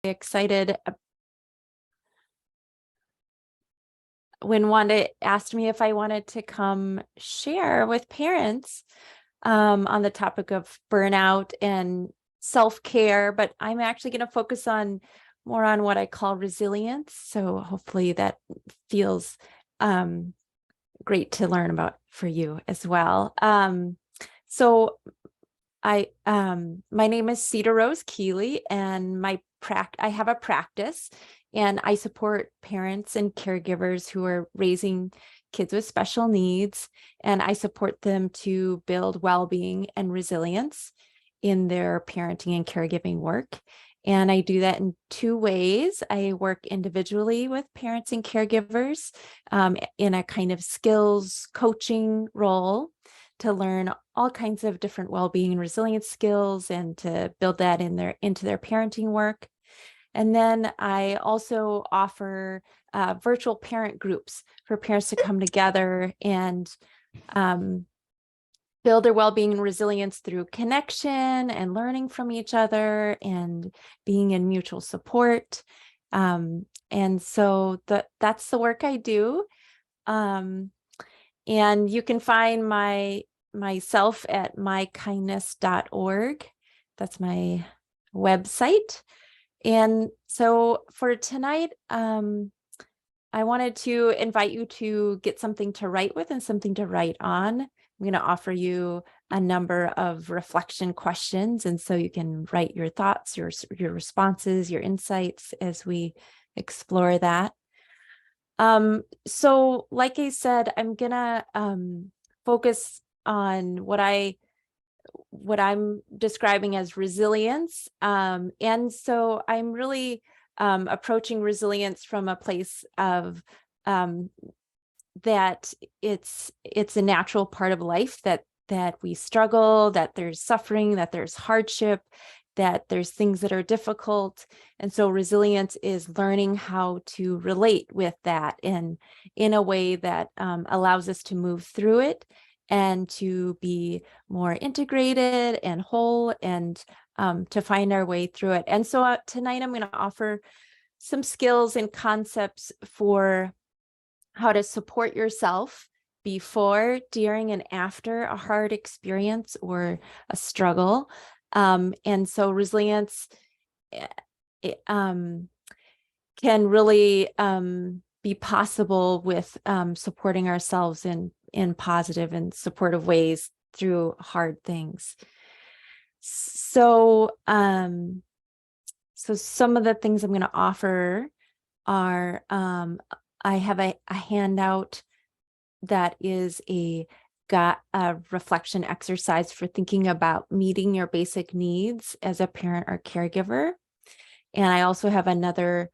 excited when Wanda asked me if I wanted to come share with parents on the topic of burnout and self-care, but I'm actually going to focus on more on what I call resilience. So hopefully that feels great to learn about for you as well. So my name is Cedarose Keeley, and I have a practice, and I support parents and caregivers who are raising kids with special needs, and I support them to build well-being and resilience in their parenting and caregiving work. And I do that in two ways. I work individually with parents and caregivers in a kind of skills coaching role to learn all kinds of different well-being and resilience skills and to build that into their parenting work. And then I also offer virtual parent groups for parents to come together and build their well-being and resilience through connection and learning from each other and being in mutual support. And so that's the work I do. And you can find myself at mykindness.org. That's my website. And so for tonight, I wanted to invite you to get something to write with and something to write on. I'm going to offer you a number of reflection questions, and so you can write your thoughts, your responses, your insights as we explore that. So like I said, I'm going to focus on what I'm describing as resilience. And so I'm really approaching resilience from a place of that it's a natural part of life, that we struggle, that there's suffering, that there's hardship, that there's things that are difficult. And so resilience is learning how to relate with that in a way that allows us to move through it and to be more integrated and whole and to find our way through it. And so tonight I'm going to offer some skills and concepts for how to support yourself before, during, and after a hard experience or a struggle. And so resilience can really be possible with supporting ourselves in positive and supportive ways through hard things. So, so some of the things I'm going to offer are, I have a handout that is a reflection exercise for thinking about meeting your basic needs as a parent or caregiver. And I also have another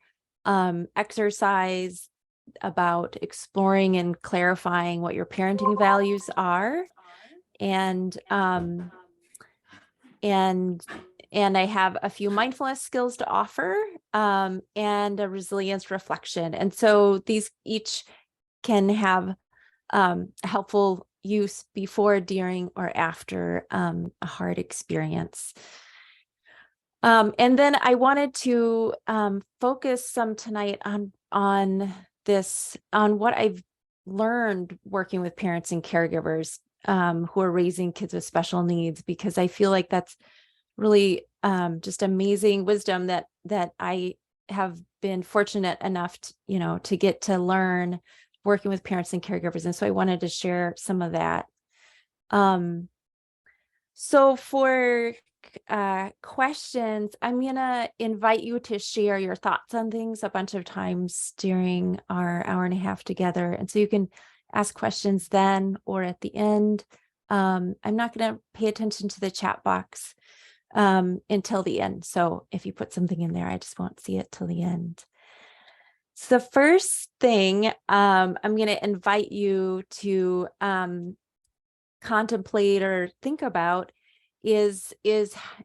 exercise about exploring and clarifying what your parenting values are. And I have a few mindfulness skills to offer and a resilience reflection. And so these each can have helpful use before, during, or after a hard experience. And then I wanted to focus some tonight on what I've learned working with parents and caregivers who are raising kids with special needs, because I feel like that's really just amazing wisdom that I have been fortunate enough to get to learn working with parents and caregivers. And so I wanted to share some of that. So for questions, I'm going to invite you to share your thoughts on things a bunch of times during our hour and a half together. And so you can ask questions then or at the end. I'm not going to pay attention to the chat box until the end. So if you put something in there, I just won't see it till the end. So the first thing I'm going to invite you to contemplate or think about is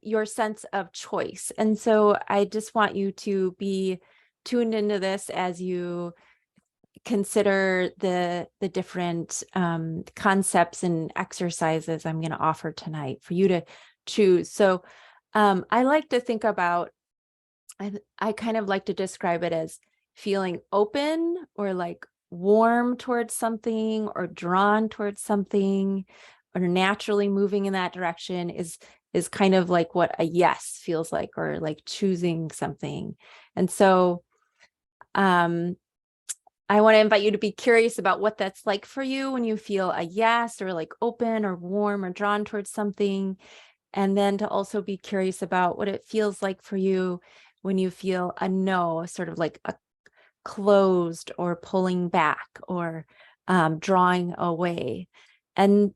your sense of choice. And so I just want you to be tuned into this as you consider the different concepts and exercises I'm going to offer tonight for you to choose. So I like to think about I kind of like to describe it as feeling open or like warm towards something or drawn towards something or naturally moving in that direction is kind of like what a yes feels like, or like choosing something. And so I want to invite you to be curious about what that's like for you when you feel a yes, or like open or warm or drawn towards something. And then to also be curious about what it feels like for you when you feel a no, sort of like a closed or pulling back or drawing away. And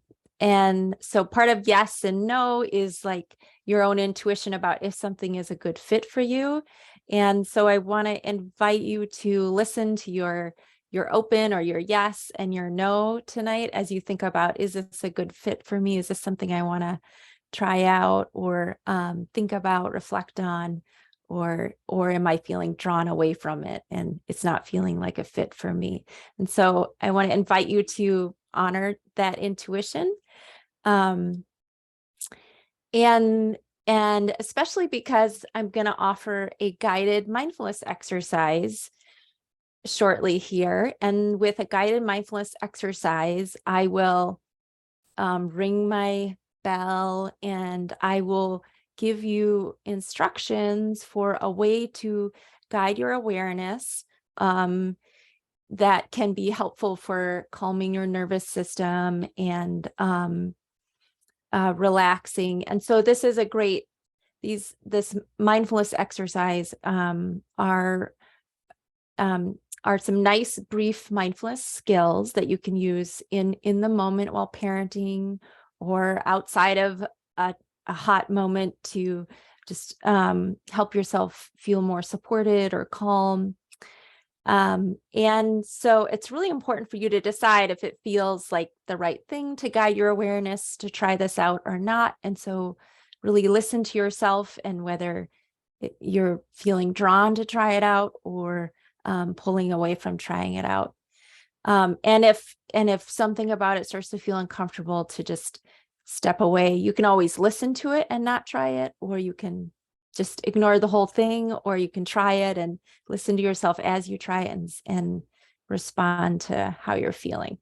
so part of yes and no is like your own intuition about if something is a good fit for you. And so I want to invite you to listen to your open or your yes and your no tonight as you think about, is this a good fit for me? Is this something I want to try out or think about, reflect on, or am I feeling drawn away from it and it's not feeling like a fit for me? And so I want to invite you to honor that intuition. And especially because I'm going to offer a guided mindfulness exercise shortly here. And with a guided mindfulness exercise, I will ring my bell and I will give you instructions for a way to guide your awareness that can be helpful for calming your nervous system and relaxing. And so this is a great, this mindfulness exercise are some nice brief mindfulness skills that you can use in the moment while parenting or outside of a hot moment to just help yourself feel more supported or calm. And so it's really important for you to decide if it feels like the right thing to guide your awareness to try this out or not. And so really listen to yourself and whether you're feeling drawn to try it out or pulling away from trying it out. And if something about it starts to feel uncomfortable, to just step away. You can always listen to it and not try it, or you can just ignore the whole thing, or you can try it and listen to yourself as you try it and respond to how you're feeling.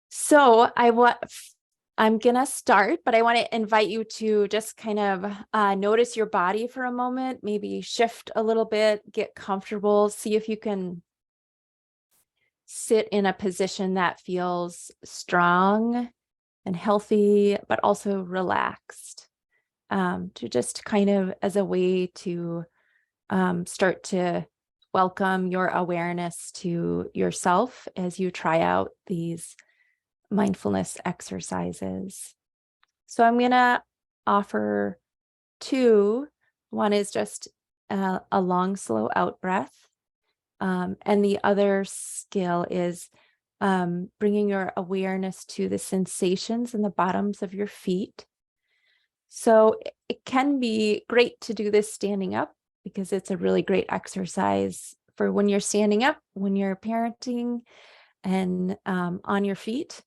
So I'm going to start, but I want to invite you to just kind of notice your body for a moment, maybe shift a little bit, get comfortable, see if you can sit in a position that feels strong and healthy, but also relaxed, to just kind of as a way to start to welcome your awareness to yourself as you try out these mindfulness exercises. So I'm going to offer two. One is just a long, slow out breath. And the other skill is bringing your awareness to the sensations in the bottoms of your feet. So it can be great to do this standing up because it's a really great exercise for when you're standing up, when you're parenting and on your feet.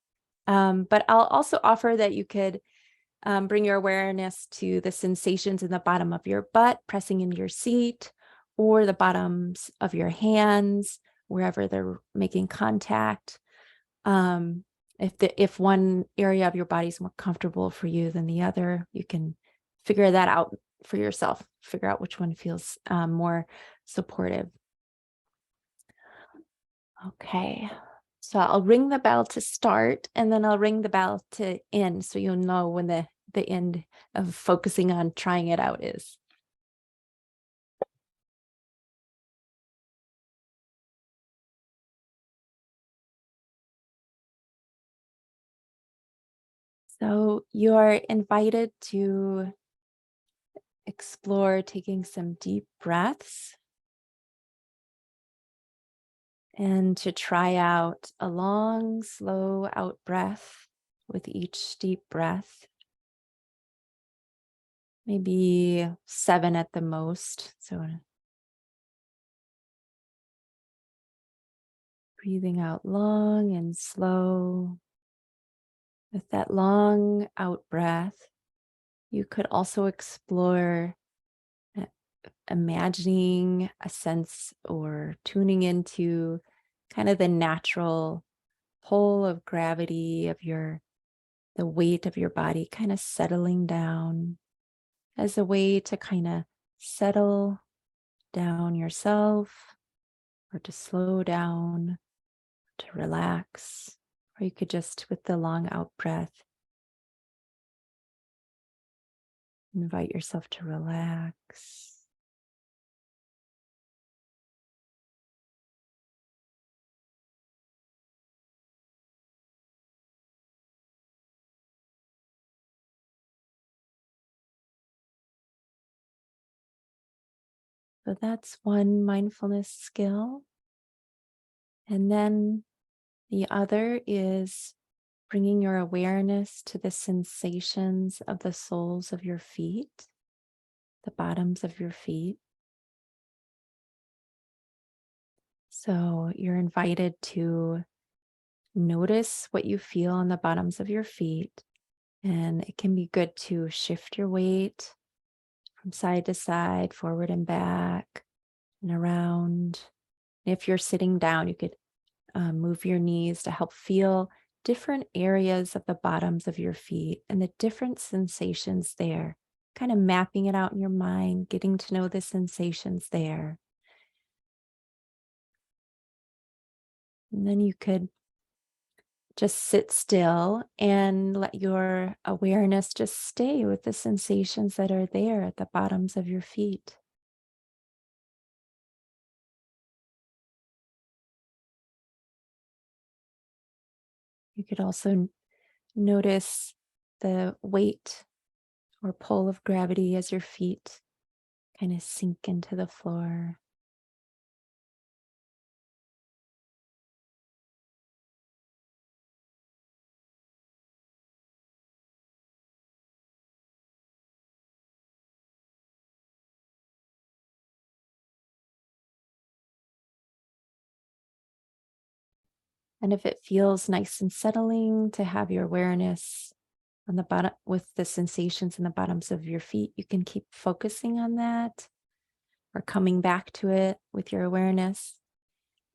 But I'll also offer that you could bring your awareness to the sensations in the bottom of your butt, pressing into your seat, or the bottoms of your hands, wherever they're making contact. If one area of your body is more comfortable for you than the other, you can figure that out for yourself, figure out which one feels more supportive. Okay, so I'll ring the bell to start, and then I'll ring the bell to end, so you'll know when the end of focusing on trying it out is. So you're invited to explore taking some deep breaths and to try out a long, slow out breath with each deep breath. Maybe 7 at the most. So breathing out long and slow. With that long out breath, you could also explore imagining a sense or tuning into kind of the natural pull of gravity of the weight of your body kind of settling down as a way to kind of settle down yourself or to slow down, to relax, or you could just, with the long out breath, invite yourself to relax. So that's one mindfulness skill. And then the other is bringing your awareness to the sensations of the soles of your feet, the bottoms of your feet. So you're invited to notice what you feel on the bottoms of your feet. And it can be good to shift your weight from side to side, forward and back, and around. If you're sitting down, you could move your knees to help feel different areas of the bottoms of your feet and the different sensations there, kind of mapping it out in your mind, getting to know the sensations there. And then you could just sit still and let your awareness just stay with the sensations that are there at the bottoms of your feet. You could also notice the weight or pull of gravity as your feet kind of sink into the floor. And if it feels nice and settling to have your awareness on the bottom with the sensations in the bottoms of your feet, you can keep focusing on that or coming back to it with your awareness.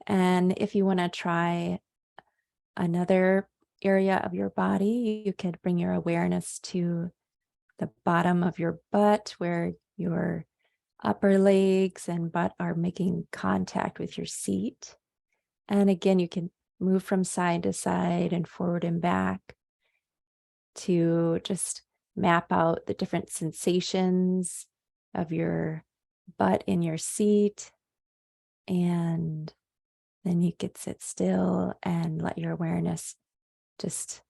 And if you want to try another area of your body, you could bring your awareness to the bottom of your butt where your upper legs and butt are making contact with your seat. And again, you can move from side to side and forward and back to just map out the different sensations of your butt in your seat. And then you could sit still and let your awareness just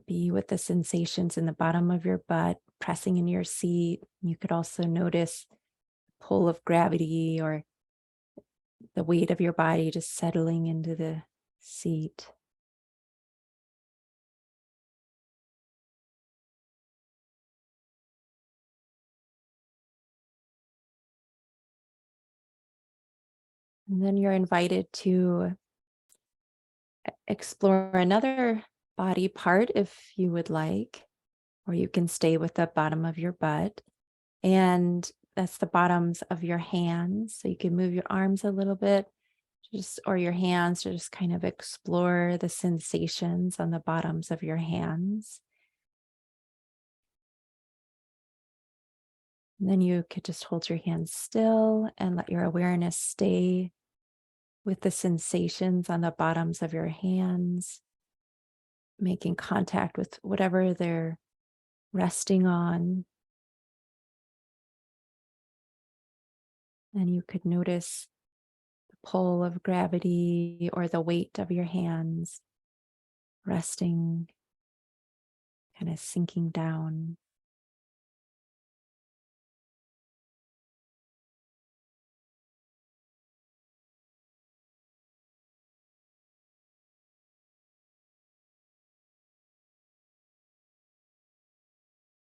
be with the sensations in the bottom of your butt, pressing into your seat. You could also notice the pull of gravity or the weight of your body just settling into the seat. And then you're invited to explore another body part if you would like, or you can stay with the bottom of your butt. And that's the bottoms of your hands. So you can move your arms a little bit, just or your hands to just kind of explore the sensations on the bottoms of your hands. And then you could just hold your hands still and let your awareness stay with the sensations on the bottoms of your hands, making contact with whatever they're resting on. And you could notice the pull of gravity or the weight of your hands resting, kind of sinking down.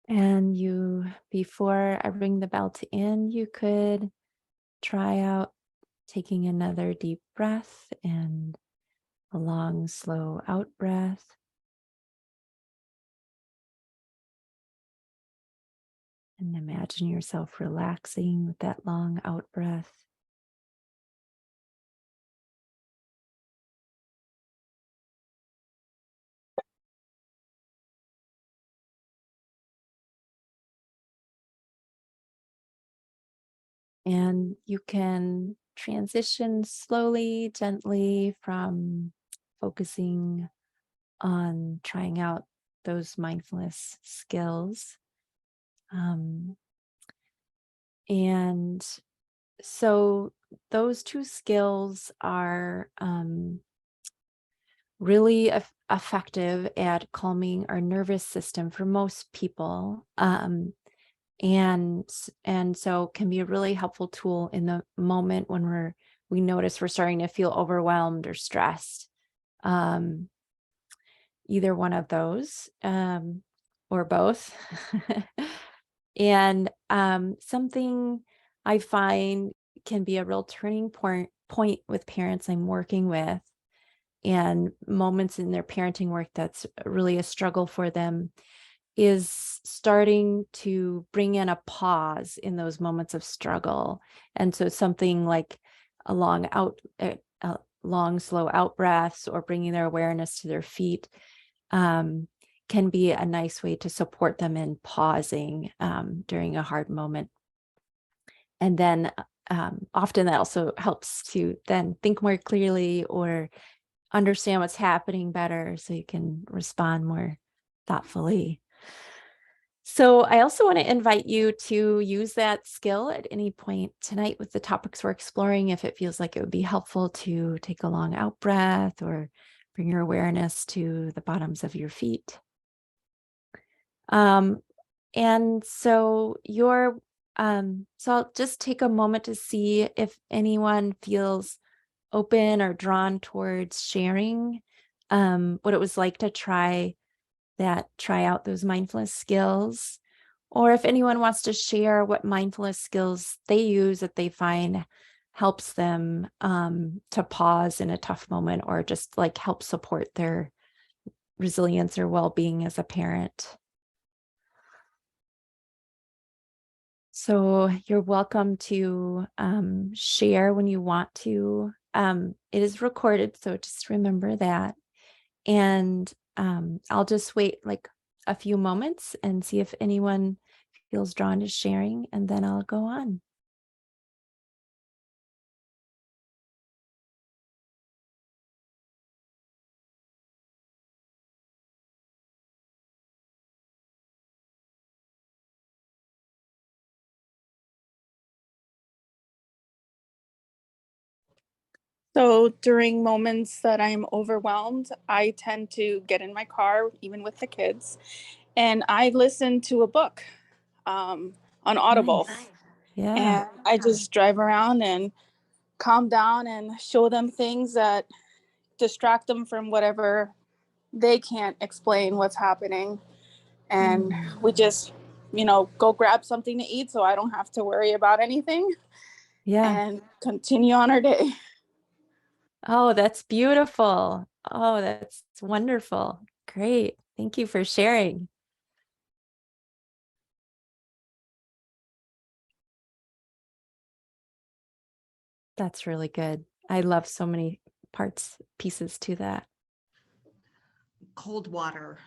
And before I ring the bell to end, you could try out taking another deep breath and a long, slow out breath. And imagine yourself relaxing with that long out breath. And you can transition slowly, gently from focusing on trying out those mindfulness skills. And so those two skills are really effective at calming our nervous system for most people. And so can be a really helpful tool in the moment when we notice we're starting to feel overwhelmed or stressed. Either one of those, or both. And something I find can be a real turning point with parents I'm working with, and moments in their parenting work that's really a struggle for them, is starting to bring in a pause in those moments of struggle. And so something like a long, slow out breaths, or bringing their awareness to their feet, can be a nice way to support them in pausing during a hard moment. And then often that also helps to then think more clearly or understand what's happening better, so you can respond more thoughtfully. So I also want to invite you to use that skill at any point tonight with the topics we're exploring, if it feels like it would be helpful to take a long out breath or bring your awareness to the bottoms of your feet. And so so I'll just take a moment to see if anyone feels open or drawn towards sharing what it was like to try out those mindfulness skills, or if anyone wants to share what mindfulness skills they use that they find helps them to pause in a tough moment, or just like help support their resilience or well-being as a parent. So you're welcome to share when you want to. It is recorded, so just remember that. And I'll just wait like a few moments and see if anyone feels drawn to sharing, and then I'll go on. So during moments that I'm overwhelmed, I tend to get in my car, even with the kids, and I listen to a book on Audible. Nice. Yeah. And I just drive around and calm down and show them things that distract them from whatever they can't explain what's happening. And we just, go grab something to eat so I don't have to worry about anything Yeah. and continue on our day. Oh, that's beautiful. Oh, that's wonderful. Great. Thank you for sharing. That's really good. I love so many pieces to that. Cold water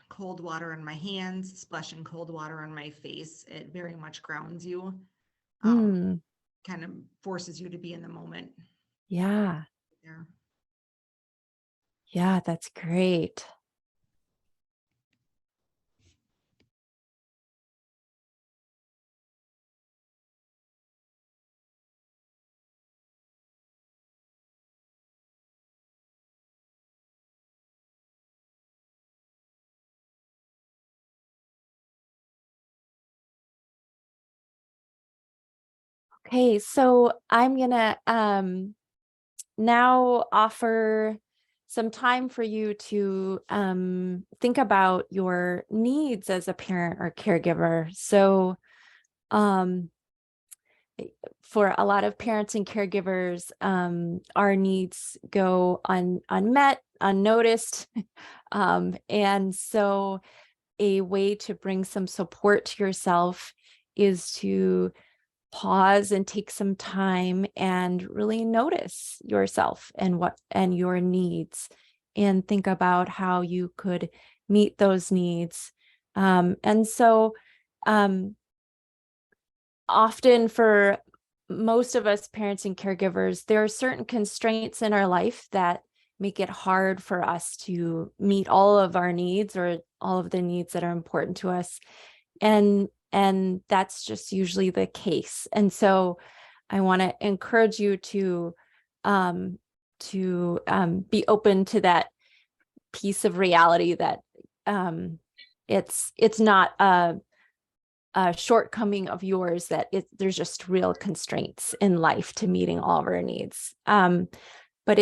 in my hands, splashing cold water on my face. It very much grounds you, kind of forces you to be in the moment. Yeah. There. Yeah, that's great. Okay, so I'm gonna now offer some time for you to think about your needs as a parent or caregiver. So for a lot of parents and caregivers, our needs go unmet, unnoticed. And so a way to bring some support to yourself is to pause and take some time and really notice yourself and your needs, and think about how you could meet those needs. And so often for most of us parents and caregivers, there are certain constraints in our life that make it hard for us to meet all of our needs or all of the needs that are important to us. And that's just usually the case. And so I want to encourage you to be open to that piece of reality that it's not a shortcoming of yours, that there's just real constraints in life to meeting all of our needs. But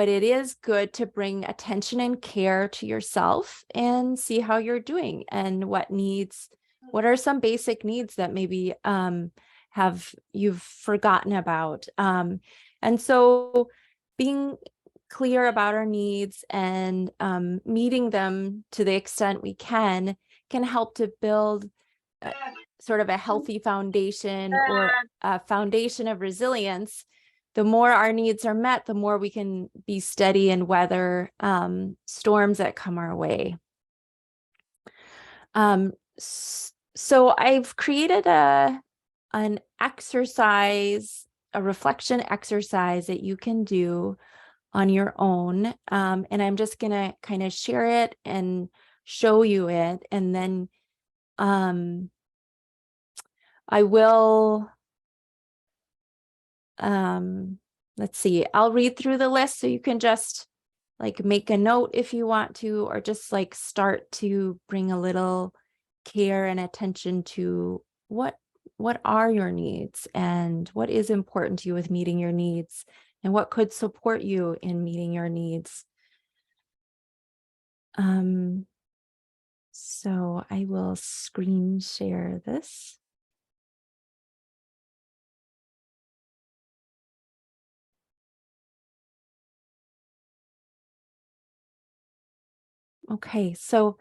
it is good to bring attention and care to yourself and see how you're doing and what are some basic needs that maybe you've forgotten about. And so being clear about our needs and meeting them to the extent we can help to build sort of a healthy foundation, or a foundation of resilience. The more our needs are met, the more we can be steady and weather storms that come our way. So I've created an exercise, a reflection exercise that you can do on your own. And I'm just going to kind of share it and show you it. And then I will, let's see, I'll read through the list so you can just like make a note if you want to, or just like start to bring a little care and attention to what are your needs and what is important to you with meeting your needs, and what could support you in meeting your needs. So I will screen share this. Okay, so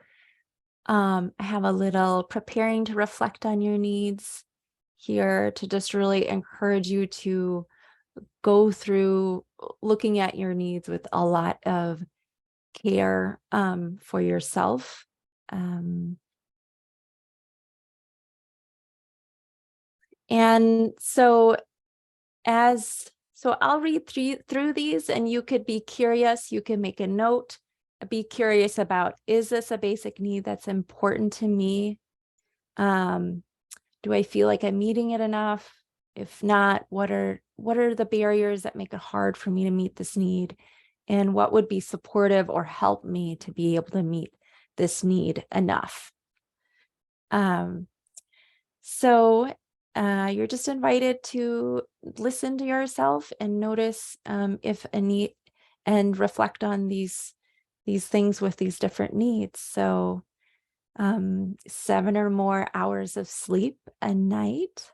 I have a little preparing to reflect on your needs here to just really encourage you to go through looking at your needs with a lot of care for yourself. And so I'll read through these, and you could be curious, you can make a note, be curious about, is this a basic need that's important to me? Do I feel like I'm meeting it enough? If not, what are the barriers that make it hard for me to meet this need? And what would be supportive or help me to be able to meet this need enough? So you're just invited to listen to yourself and notice if a need, and reflect on these things with these different needs. So 7 or more hours of sleep a night.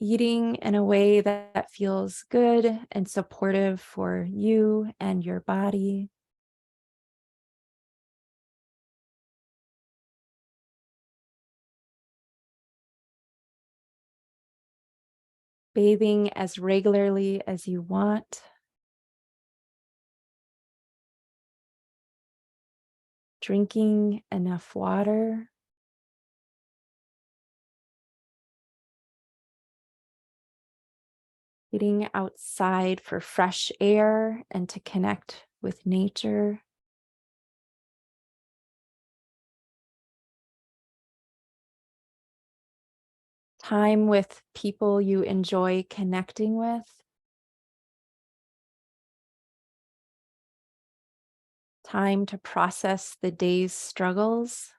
Eating in a way that feels good and supportive for you and your body. Bathing as regularly as you want. Drinking enough water. Getting outside for fresh air and to connect with nature. Time with people you enjoy connecting with. Time to process the day's struggles.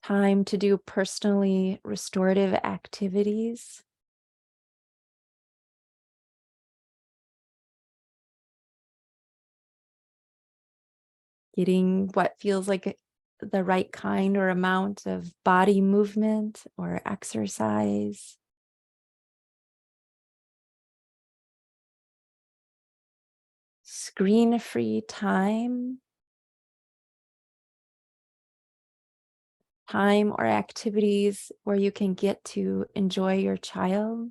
Time to do personally restorative activities. Getting what feels like the right kind or amount of body movement or exercise. screen-free time or activities where you can get to enjoy your child.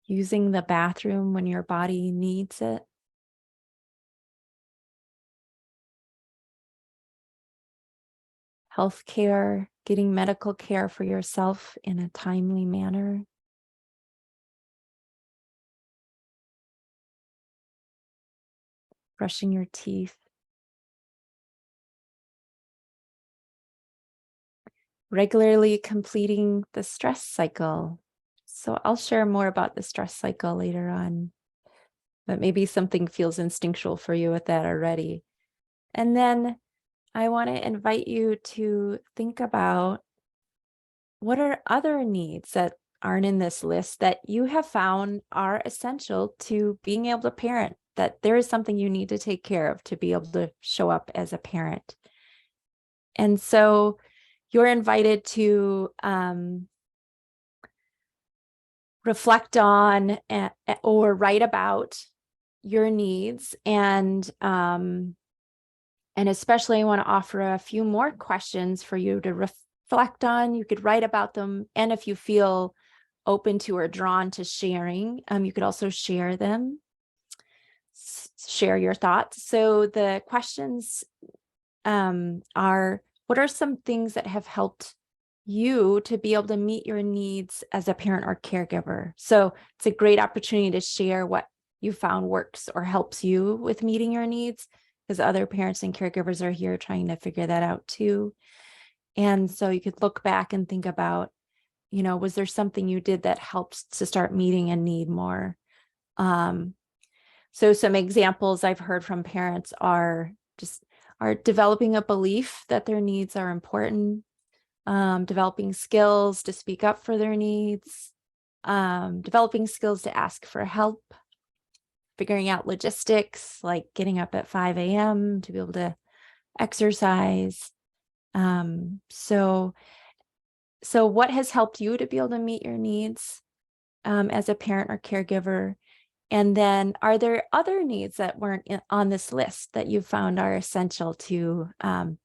Using the bathroom when your body needs it. Healthcare, getting medical care for yourself in a timely manner. Brushing your teeth. Regularly completing the stress cycle. So I'll share more about the stress cycle later on, but maybe something feels instinctual for you with that already. And then I want to invite you to think about what are other needs that aren't in this list that you have found are essential to being able to parent, that there is something you need to take care of to be able to show up as a parent. And so you're invited to reflect on or write about your needs, and especially I want to offer a few more questions for you to reflect on. You could write about them, and if you feel open to or drawn to sharing, you could also share them, share your thoughts. So the questions are, what are some things that have helped you to be able to meet your needs as a parent or caregiver? So it's a great opportunity to share what you found works or helps you with meeting your needs, because other parents and caregivers are here trying to figure that out too. And so you could look back and think about, was there something you did that helps to start meeting a need more? So some examples I've heard from parents are developing a belief that their needs are important, developing skills to speak up for their needs, developing skills to ask for help, figuring out logistics like getting up at 5 a.m. to be able to exercise. So what has helped you to be able to meet your needs as a parent or caregiver? And then are there other needs that weren't on this list that you found are essential to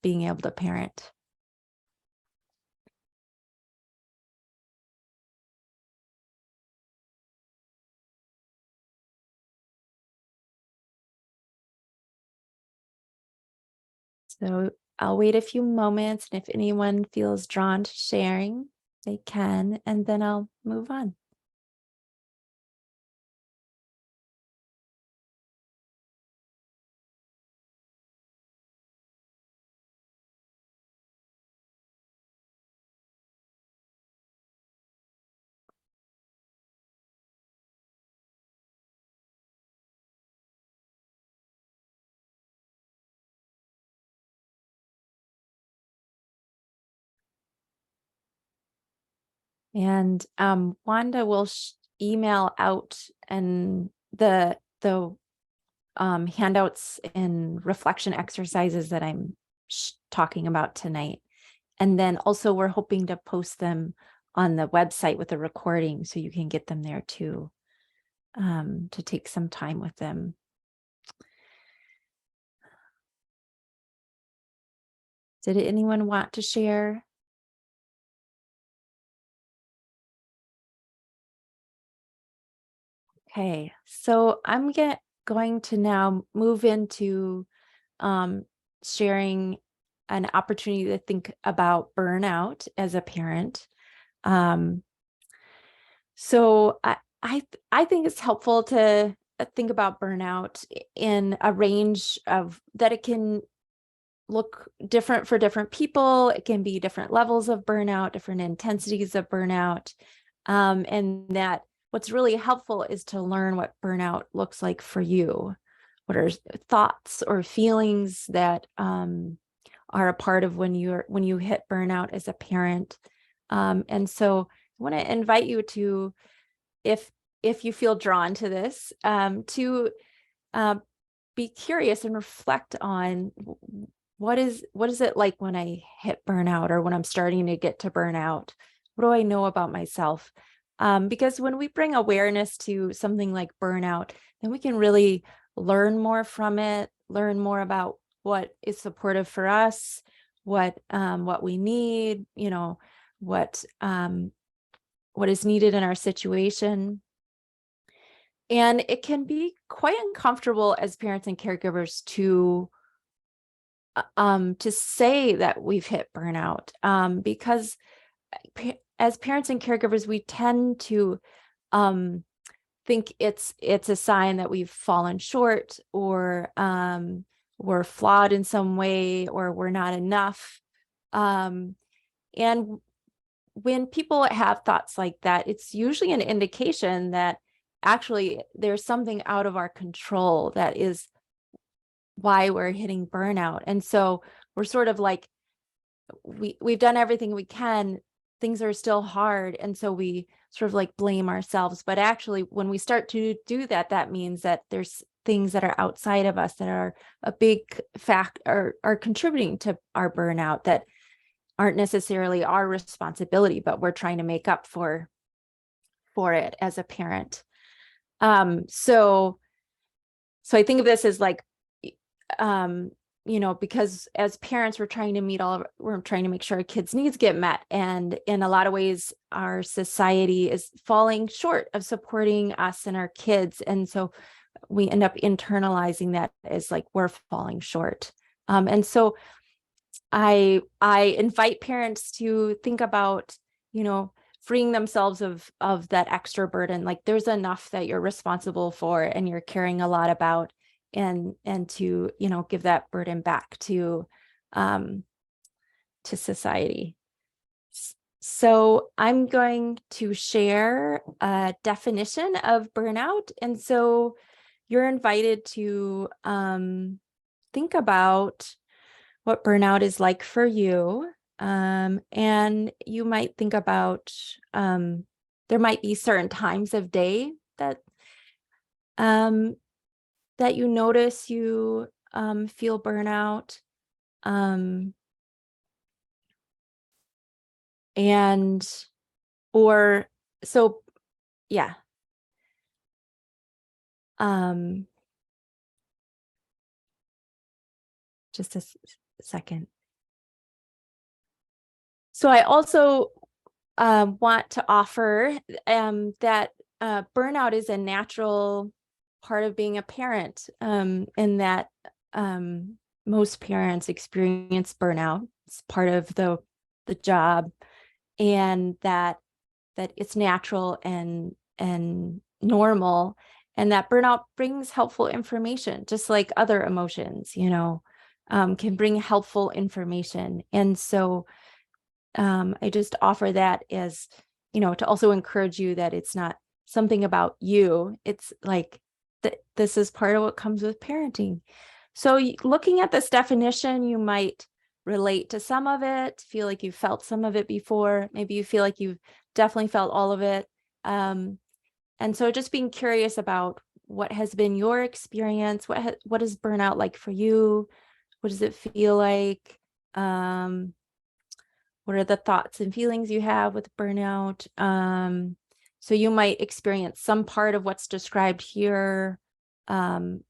being able to parent? So I'll wait a few moments, and if anyone feels drawn to sharing, they can, and then I'll move on. And Wanda will email out and the handouts and reflection exercises that I'm talking about tonight. And then also we're hoping to post them on the website with a recording so you can get them there too, to take some time with them. Did anyone want to share? Okay, so I'm going to now move into sharing an opportunity to think about burnout as a parent. So I think it's helpful to think about burnout in a range of that. It can look different for different people. It can be different levels of burnout, different intensities of burnout. And that what's really helpful is to learn what burnout looks like for you. What are thoughts or feelings that are a part of when you hit burnout as a parent? And so I want to invite you to, if you feel drawn to this, to be curious and reflect on what is it like when I hit burnout, or when I'm starting to get to burnout? What do I know about myself? Because when we bring awareness to something like burnout, then we can really learn more from it, learn more about what is supportive for us, what we need, what is needed in our situation. And it can be quite uncomfortable as parents and caregivers to say that we've hit burnout, because as parents and caregivers, we tend to think it's a sign that we've fallen short, or we're flawed in some way, or we're not enough. And when people have thoughts like that, it's usually an indication that actually there's something out of our control that is why we're hitting burnout. And so we're sort of like, we've done everything we can, things are still hard, and so we sort of like blame ourselves. But actually, when we start to do that, that means that there's things that are outside of us that are a big fact, or are contributing to our burnout, that aren't necessarily our responsibility, but we're trying to make up for it as a parent. So I think of this as like, because as parents, we're trying to make sure our kids' needs get met. And in a lot of ways, our society is falling short of supporting us and our kids. And so we end up internalizing that as like, we're falling short. And so I invite parents to think about, freeing themselves of that extra burden. Like, there's enough that you're responsible for and you're caring a lot about, and to, give that burden back to society. So I'm going to share a definition of burnout. And so you're invited to think about what burnout is like for you. And you might think about, there might be certain times of day that you notice you feel burnout. Yeah. Just a second. So I also want to offer that burnout is a natural part of being a parent, and that most parents experience burnout. It's part of the job, and that it's natural and normal, and that burnout brings helpful information, just like other emotions, can bring helpful information. And so I just offer that as, to also encourage you that it's not something about you. It's like this is part of what comes with parenting. So looking at this definition, you might relate to some of it, feel like you felt some of it before. Maybe you feel like you've definitely felt all of it. And so just being curious about what has been your experience. What is burnout like for you? What does it feel like? What are the thoughts and feelings you have with burnout? So you might experience some part of what's described here. And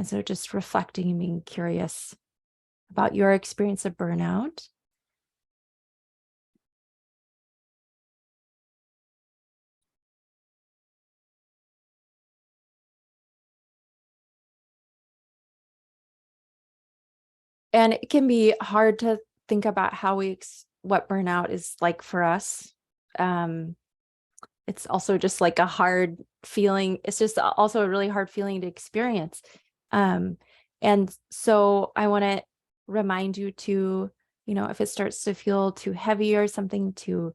so just reflecting and being curious about your experience of burnout. And it can be hard to think about how what burnout is like for us. It's also just like a hard feeling. It's just also a really hard feeling to experience. And so I want to remind you to, if it starts to feel too heavy or something, to,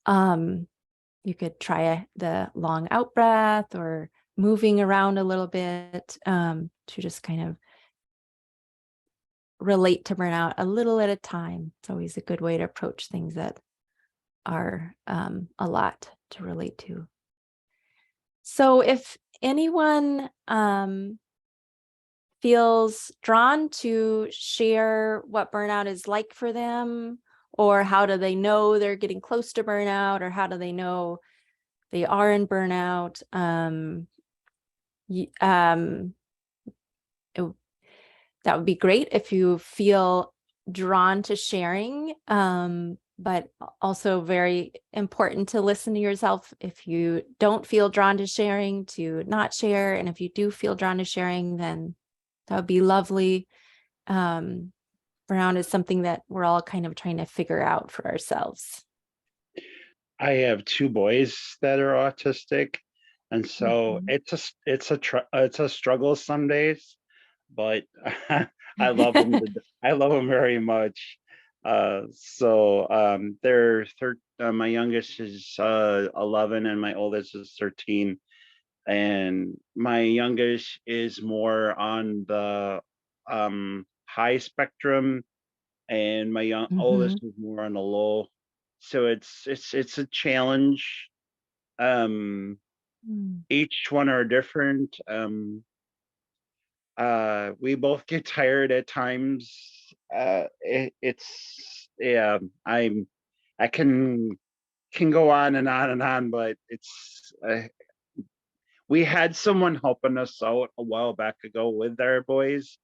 you could try the long out breath, or moving around a little bit, to just kind of relate to burnout a little at a time. It's always a good way to approach things that are a lot to relate to. So if anyone feels drawn to share what burnout is like for them, or how do they know they're getting close to burnout, or how do they know they are in burnout, that would be great if you feel drawn to sharing, but also very important to listen to yourself if you don't feel drawn to sharing, to not share. And if you do feel drawn to sharing, then that would be lovely. Burnout is something that we're all kind of trying to figure out for ourselves. I have 2 boys that are autistic, and so Mhm. it's a struggle some days, but I love them. I love them very much. My youngest is 11 and my oldest is 13, and my youngest is more on the high spectrum, and my oldest Mhm. is more on the low. So it's a challenge. Um, Mm. each one are different. We both get tired at times. It's yeah. I can go on and on and on, but we had someone helping us out a while back ago with our boys,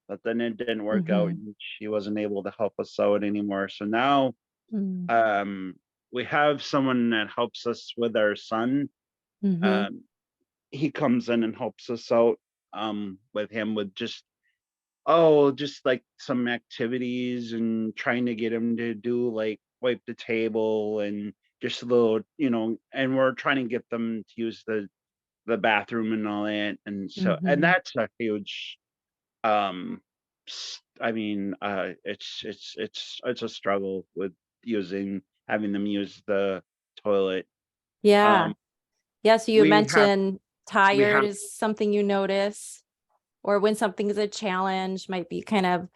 but then it didn't work out, Mhm. and she wasn't able to help us out anymore. So now Mm. we have someone that helps us with our son. Mhm. Um, he comes in and helps us out with him with just like some activities and trying to get him to do like wipe the table and just a little, and we're trying to get them to use the bathroom and all that. And so, and Mhm. that's a huge, um, I mean, it's a struggle with having them use the toilet. Yeah. Um, Yeah. So you we have, mentioned we tired have, is something you notice, or when something is a challenge, might be kind of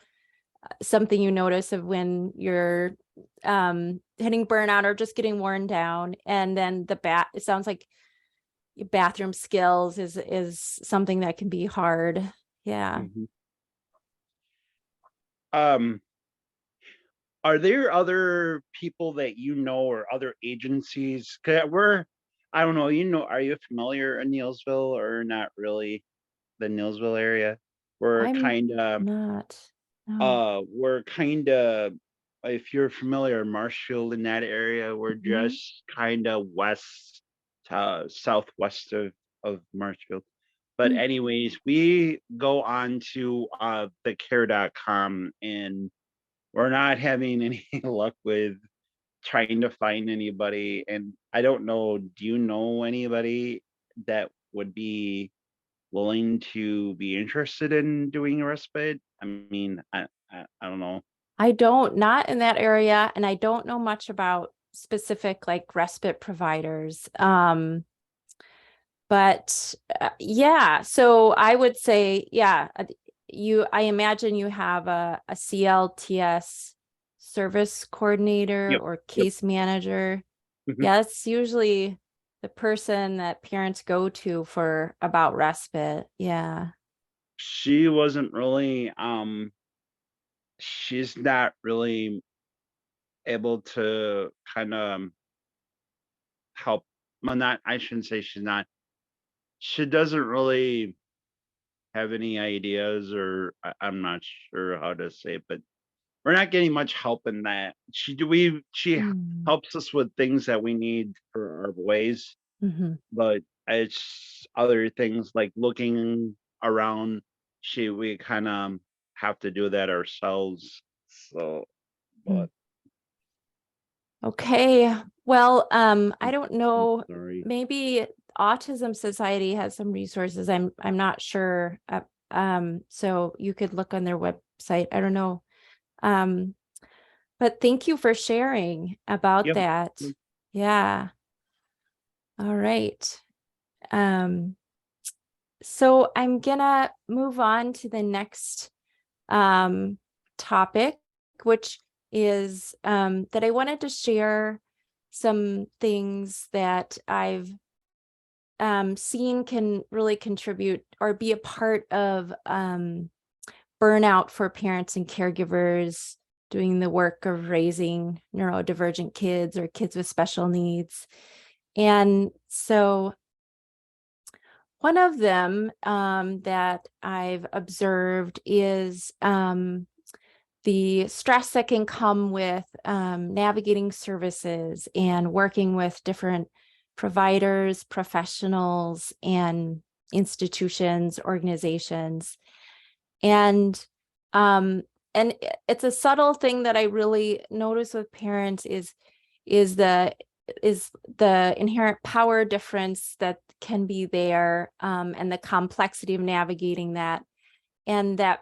something you notice of when you're hitting burnout or just getting worn down. And then it sounds like bathroom skills is something that can be hard. Yeah. Mhm. Um, are there other people that you know or other agencies? 'Cause I don't know, are you familiar in Neilsville or not really? The Neilsville area? We're I'm kind of, not. No. we're kind of, if you're familiar, Marshfield in that area, we're Mhm. just kind of west to southwest of Marshfield. But Mm. anyways, we go on to the care.com, and we're not having any luck with trying to find anybody. And I don't know, do you know anybody that would be willing to be interested in doing respite? I mean, I don't know. I not in that area, and I don't know much about specific like respite providers. But yeah, so I would say, yeah, I imagine you have a CLTS service coordinator Yep, or yep. case manager. Mhm. Yeah, that's usually the person that parents go to for about respite. Yeah. She wasn't really, she's not really able to kind of help. Well, not, I shouldn't say she's not. She doesn't really have any ideas, or I'm not sure how to say it, but we're not getting much help in that. She Mm. helps us with things that we need for our boys, Hmm. but it's other things like looking around. We kind of have to do that ourselves. So, but Okay. Well, I don't I'm know. sorry. Maybe Autism Society has some resources. I'm not sure. So you could look on their website. I don't know. Um, but thank you for sharing about Yep. that. Yeah. All right. Um, so I'm gonna move on to the next topic, which is that I wanted to share some things that I've seeing can really contribute or be a part of burnout for parents and caregivers doing the work of raising neurodivergent kids or kids with special needs. And so one of them that I've observed is the stress that can come with navigating services and working with different providers, professionals, and institutions, organizations. And it's a subtle thing that I really notice with parents is the inherent power difference that can be there, and the complexity of navigating that, and that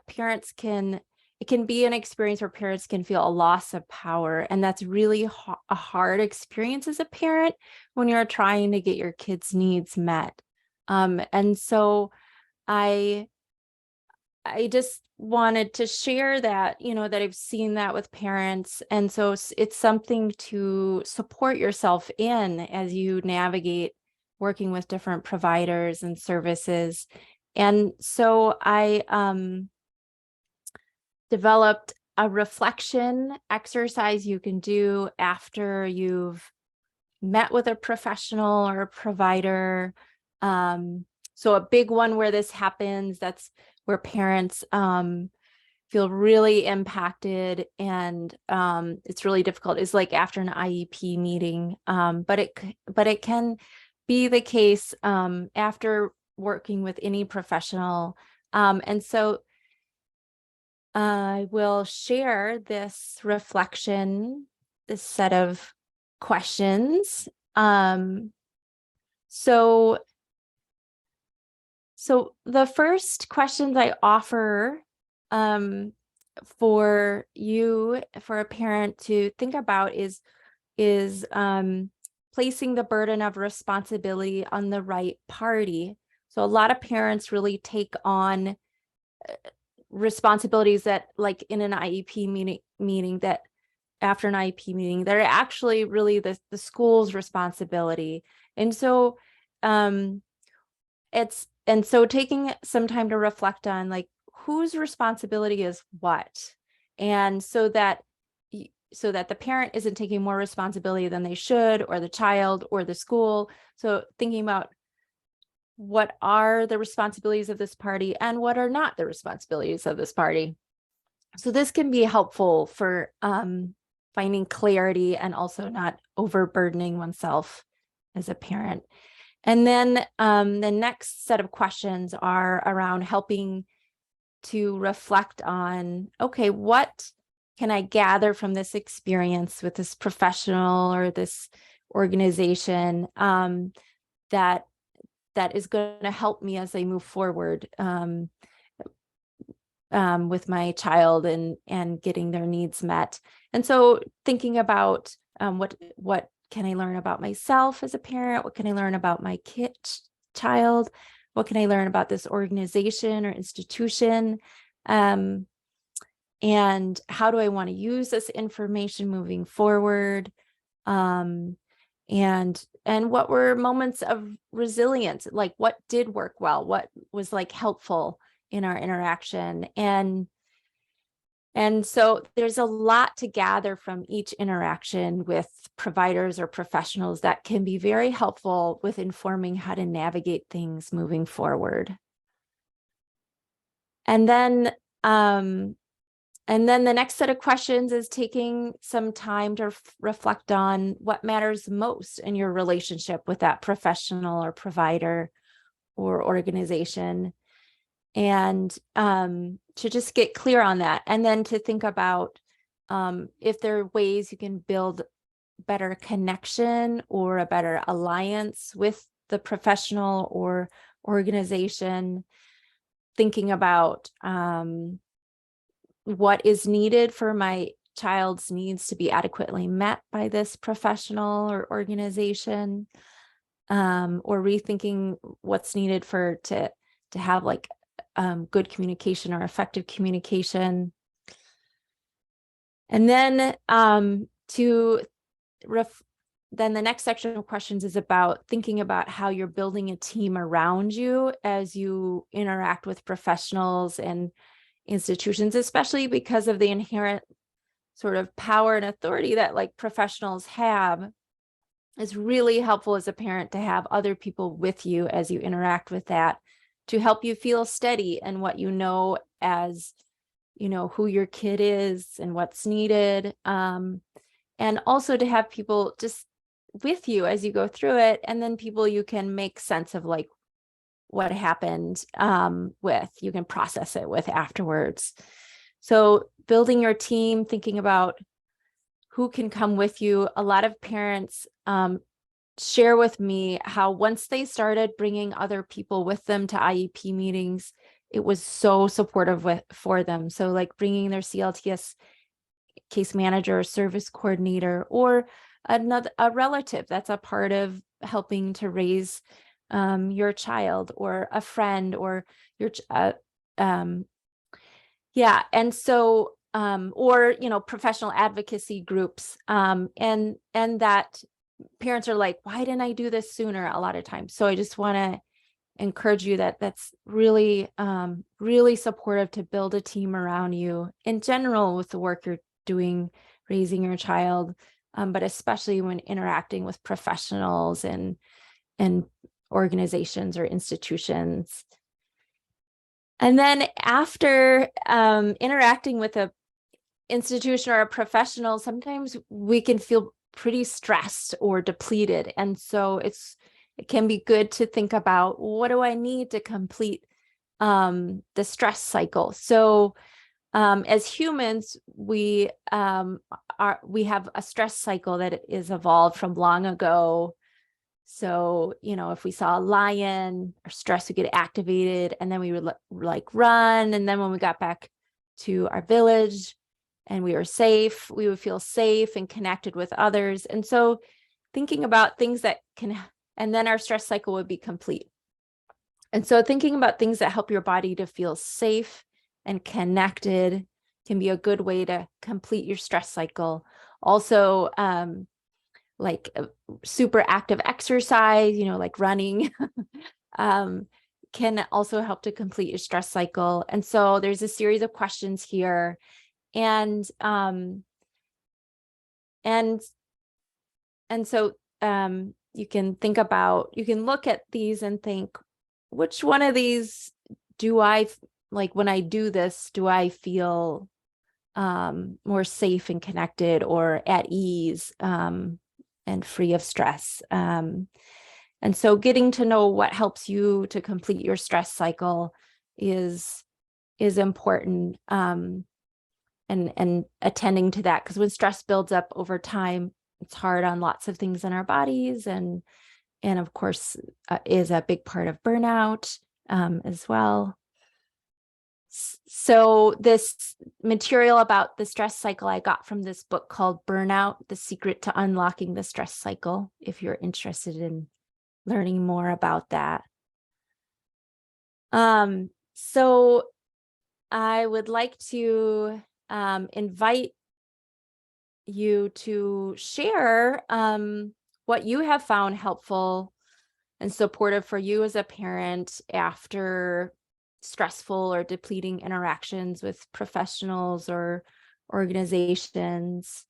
it can be an experience where parents can feel a loss of power. And that's really a hard experience as a parent when you're trying to get your kids' needs met. And so I just wanted to share that, that I've seen that with parents. And so it's something to support yourself in as you navigate working with different providers and services. And so I developed a reflection exercise you can do after you've met with a professional or a provider. So a big one where this happens, that's where parents feel really impacted, and it's really difficult, is like after an IEP meeting. But it can be the case after working with any professional. And so I will share this reflection, this set of questions. So the first questions I offer for a parent to think about is placing the burden of responsibility on the right party. So a lot of parents really take on responsibilities that, like in an IEP meeting that after an IEP meeting, that are actually really the school's responsibility. And so so taking some time to reflect on like whose responsibility is what, and so that the parent isn't taking more responsibility than they should, or the child or the school. So thinking about what are the responsibilities of this party and what are not the responsibilities of this party. So this can be helpful for finding clarity and also not overburdening oneself as a parent. And then the next set of questions are around helping to reflect on, okay, what can I gather from this experience with this professional or this organization that is going to help me as I move forward with my child and getting their needs met. And so thinking about what can I learn about myself as a parent? What can I learn about my child? What can I learn about this organization or institution? And how do I want to use this information moving forward? And what were moments of resilience? Like what did work well? What was like helpful in our interaction? And so there's a lot to gather from each interaction with providers or professionals that can be very helpful with informing how to navigate things moving forward. And then the next set of questions is taking some time to reflect on what matters most in your relationship with that professional or provider or organization. And to just get clear on that. And then to think about if there are ways you can build better connection or a better alliance with the professional or organization, thinking about what is needed for my child's needs to be adequately met by this professional or organization, or rethinking what's needed to have like good communication or effective communication. And then to then the next section of questions is about thinking about how you're building a team around you as you interact with professionals and institutions, especially because of the inherent sort of power and authority that like professionals have. It's really helpful as a parent to have other people with you as you interact with that, to help you feel steady in what you know as, you know, who your kid is and what's needed. And also to have people just with you as you go through it, and then people you can make sense of like what happened with, you can process it with afterwards. So building your team, thinking about who can come with you. A lot of parents share with me how once they started bringing other people with them to IEP meetings, it was so supportive for them. So like bringing their CLTS case manager, service coordinator, or a relative that's a part of helping to raise your child, or a friend, or your and so or you know, professional advocacy groups, and that parents are like, why didn't I do this sooner a lot of times. So I just want to encourage you that that's really really supportive to build a team around you in general with the work you're doing raising your child, but especially when interacting with professionals and organizations or institutions. And then after interacting with a institution or a professional, sometimes we can feel pretty stressed or depleted. And so it can be good to think about, what do I need to complete the stress cycle? So as humans, we have a stress cycle that is evolved from long ago. So, you know, if we saw a lion, our stress would get activated, and then we would like run. And then when we got back to our village and we were safe, we would feel safe and connected with others. And so thinking about things that can, and then our stress cycle would be complete. And so thinking about things that help your body to feel safe and connected can be a good way to complete your stress cycle. Also, like super active exercise, you know, like running, can also help to complete your stress cycle. And so there's a series of questions here. And so you can think about, you can look at these and think, which one of these do I, like when I do this, do I feel more safe and connected or at ease and free of stress? And so getting to know what helps you to complete your stress cycle is important, and attending to that, because when stress builds up over time, it's hard on lots of things in our bodies, and of course is a big part of burnout as well. So this material about the stress cycle I got from this book called Burnout: The Secret to Unlocking the Stress Cycle, if you're interested in learning more about that. So I would like to invite you to share what you have found helpful and supportive for you as a parent after stressful or depleting interactions with professionals or organizations,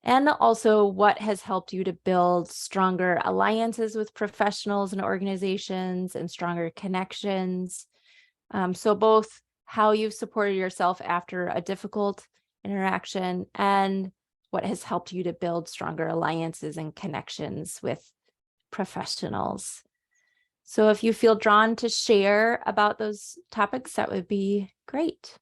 and also what has helped you to build stronger alliances with professionals and organizations and stronger connections. So both how you've supported yourself after a difficult interaction and what has helped you to build stronger alliances and connections with professionals. So if you feel drawn to share about those topics, that would be great.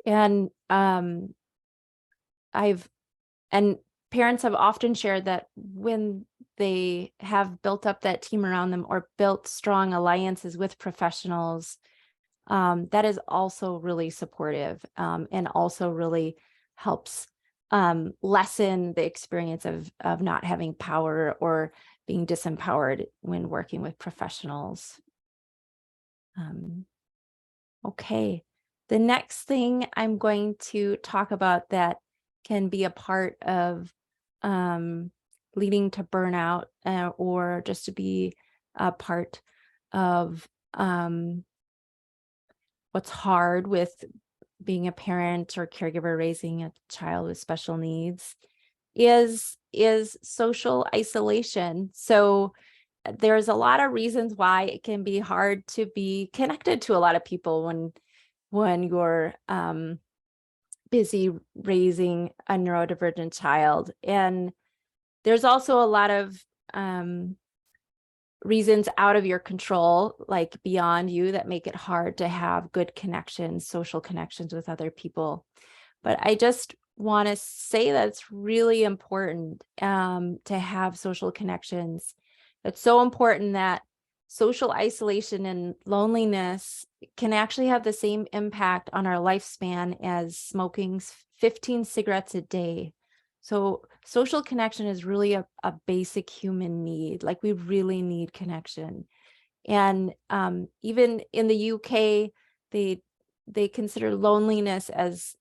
And parents have often shared that when they have built up that team around them or built strong alliances with professionals, that is also really supportive, and also really helps lessen the experience of not having power or being disempowered when working with professionals. Okay, the next thing I'm going to talk about that can be a part of leading to burnout, or just to be a part of what's hard with being a parent or caregiver raising a child with special needs is social isolation. So there's a lot of reasons why it can be hard to be connected to a lot of people when you're busy raising a neurodivergent child. And there's also a lot of reasons out of your control, like beyond you, that make it hard to have good connections, social connections with other people. But I just want to say that it's really important to have social connections. It's so important that social isolation and loneliness can actually have the same impact on our lifespan as smoking 15 cigarettes a day. So social connection is really a basic human need. Like, we really need connection. And even in the UK, they consider loneliness as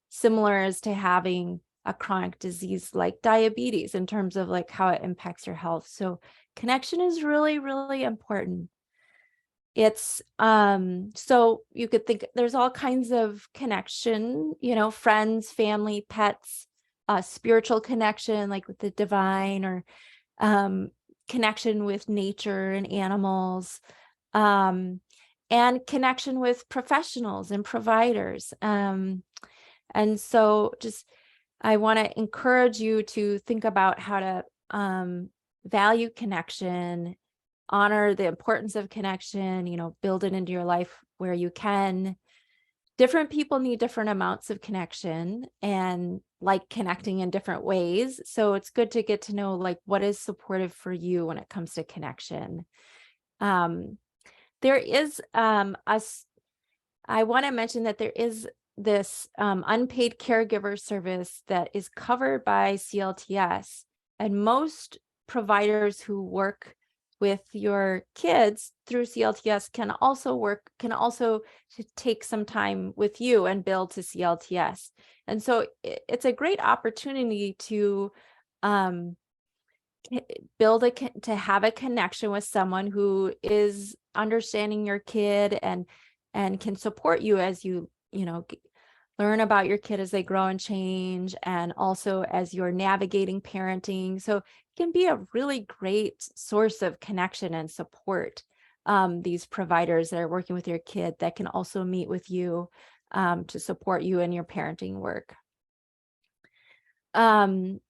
similar as to having a chronic disease like diabetes in terms of like how it impacts your health. So connection is really, really important. It's so you could think there's all kinds of connection, friends, family, pets, spiritual connection, like with the divine, or connection with nature and animals, and connection with professionals and providers. And so I want to encourage you to think about how to value connection, honor the importance of connection, build it into your life where you can. Different people need different amounts of connection and like connecting in different ways. So it's good to get to know like what is supportive for you when it comes to connection. There is I want to mention that there is this unpaid caregiver service that is covered by CLTS, and most providers who work with your kids through CLTS can also take some time with you and bill to CLTS. And so it's a great opportunity to to have a connection with someone who is understanding your kid and can support you as you learn about your kid as they grow and change, and also as you're navigating parenting. So it can be a really great source of connection and support. These providers that are working with your kid that can also meet with you to support you in your parenting work. And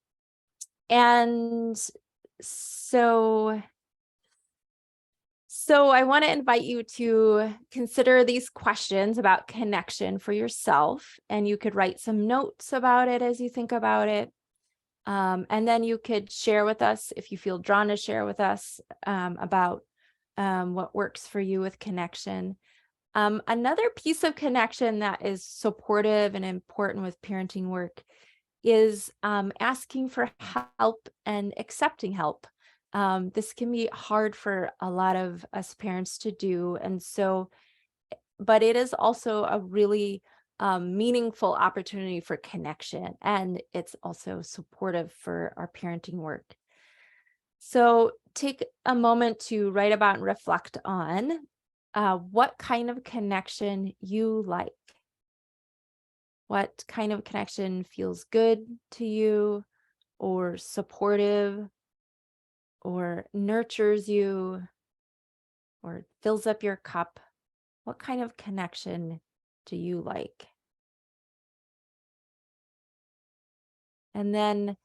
so I want to invite you to consider these questions about connection for yourself, and you could write some notes about it as you think about it. And then you could share with us, if you feel drawn to share with us, about what works for you with connection. Another piece of connection that is supportive and important with parenting work is asking for help and accepting help. This can be hard for a lot of us parents to do. And so, but it is also a really meaningful opportunity for connection, and it's also supportive for our parenting work. So take a moment to write about and reflect on what kind of connection you like. What kind of connection feels good to you, or supportive, or nurtures you, or fills up your cup? What kind of connection do you like? And then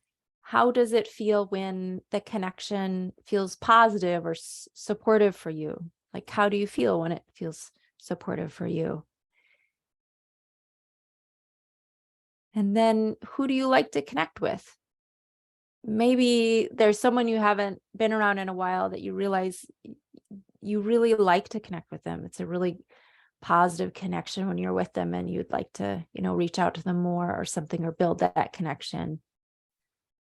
how does it feel when the connection feels positive or supportive for you? Like, how do you feel when it feels supportive for you? And then who do you like to connect with? maybe there's someone you haven't been around in a while that you realize you really like to connect with them. It's a really positive connection when you're with them, and you'd like to, reach out to them more or something, or build that connection.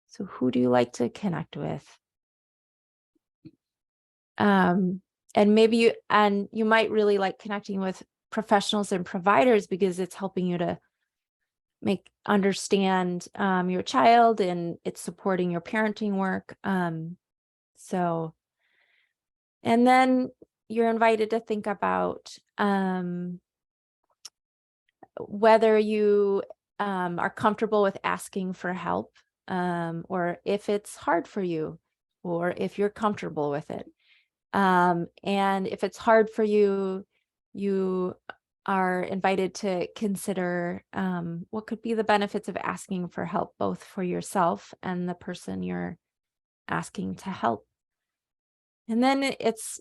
So who do you like to connect with? And maybe you might really like connecting with professionals and providers because it's helping you to understand your child, and it's supporting your parenting work. And then you're invited to think about whether you are comfortable with asking for help, or if it's hard for you, or if you're comfortable with it. And if it's hard for you, you are invited to consider what could be the benefits of asking for help, both for yourself and the person you're asking to help. And then it's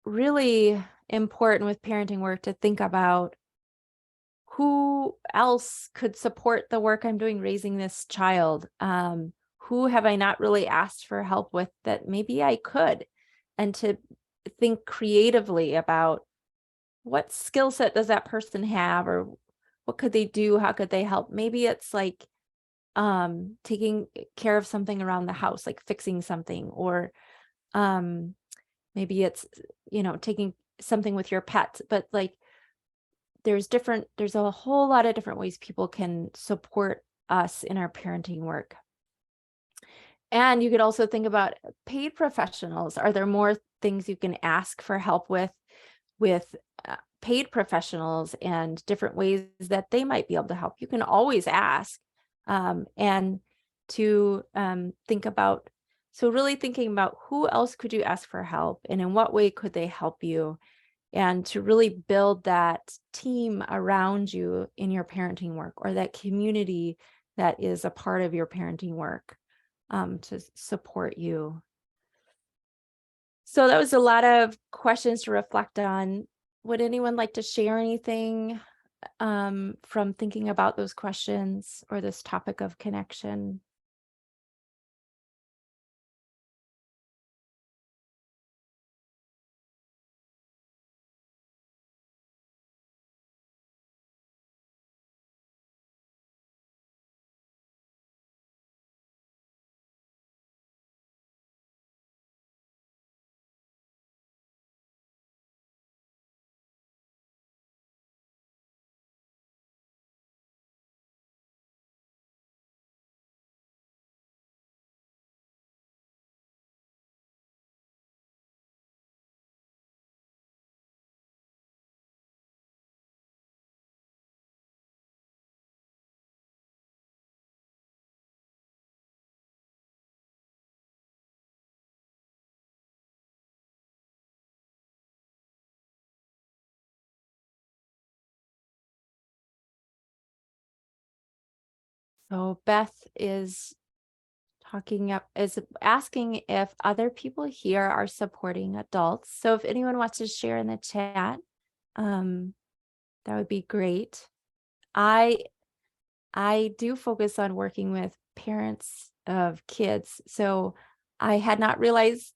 really important with parenting work to think about who else could support the work I'm doing raising this child. Who have I not really asked for help with that maybe I could? And to think creatively about what skill set does that person have, or what could they do? How could they help? Maybe it's like taking care of something around the house, like fixing something, or maybe it's, taking something with your pets, but like there's a whole lot of different ways people can support us in our parenting work. And you could also think about paid professionals. Are there more things you can ask for help with paid professionals, and different ways that they might be able to help? You can always ask, and to think about, so really thinking about who else could you ask for help, and in what way could they help you, and to really build that team around you in your parenting work, or that community that is a part of your parenting work, to support you. So that was a lot of questions to reflect on. Would anyone like to share anything from thinking about those questions or this topic of connection? So Beth is asking if other people here are supporting adults. So if anyone wants to share in the chat, that would be great. I do focus on working with parents of kids, so I had not realized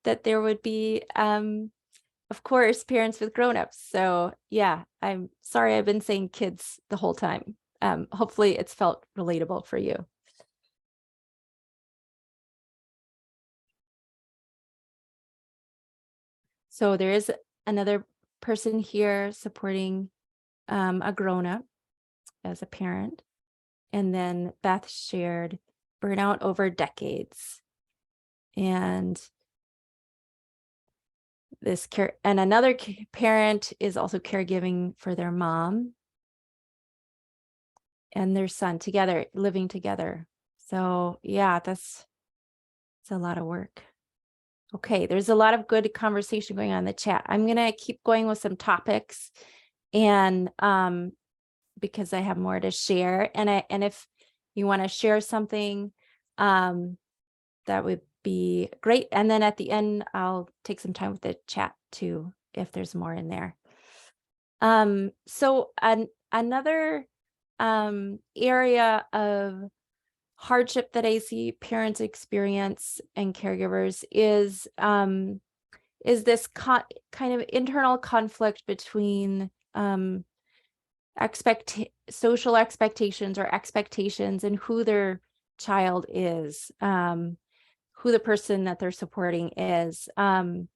that there would be, of course, parents with grownups. So yeah, I'm sorry I've been saying kids the whole time. Hopefully it's felt relatable for you. So there is another person here supporting a grown-up as a parent. And then Beth shared burnout over decades. And another parent is also caregiving for their mom and their son together, living together. So yeah, it's a lot of work. Okay, there's a lot of good conversation going on in the chat. I'm gonna keep going with some topics, and because I have more to share, and if you want to share something, that would be great. And then at the end, I'll take some time with the chat too, if there's more in there. So another area of hardship that I see parents experience and caregivers is this kind of internal conflict between social expectations or expectations and who their child is, who the person that they're supporting is. And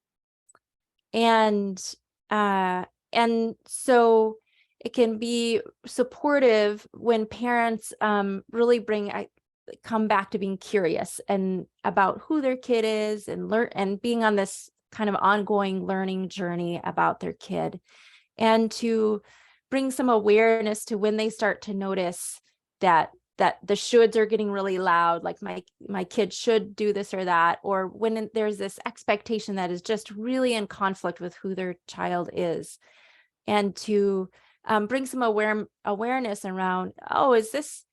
so it can be supportive when parents really come back to being curious and about who their kid is and learn and being on this kind of ongoing learning journey about their kid, and to bring some awareness to when they start to notice that the shoulds are getting really loud, like my kid should do this or that, or when there's this expectation that is just really in conflict with who their child is, and to bring some awareness around, oh, is this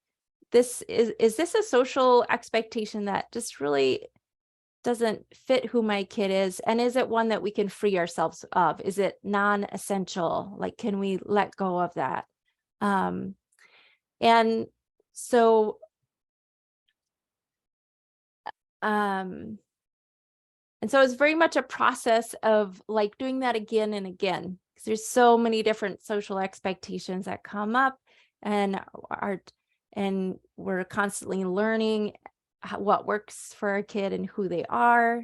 a social expectation that just really doesn't fit who my kid is? And is it one that we can free ourselves of? Is it non-essential? Like, can we let go of that? And so, it's very much a process of like doing that again and again, because there's so many different social expectations that come up, and we're constantly learning what works for our kid and who they are.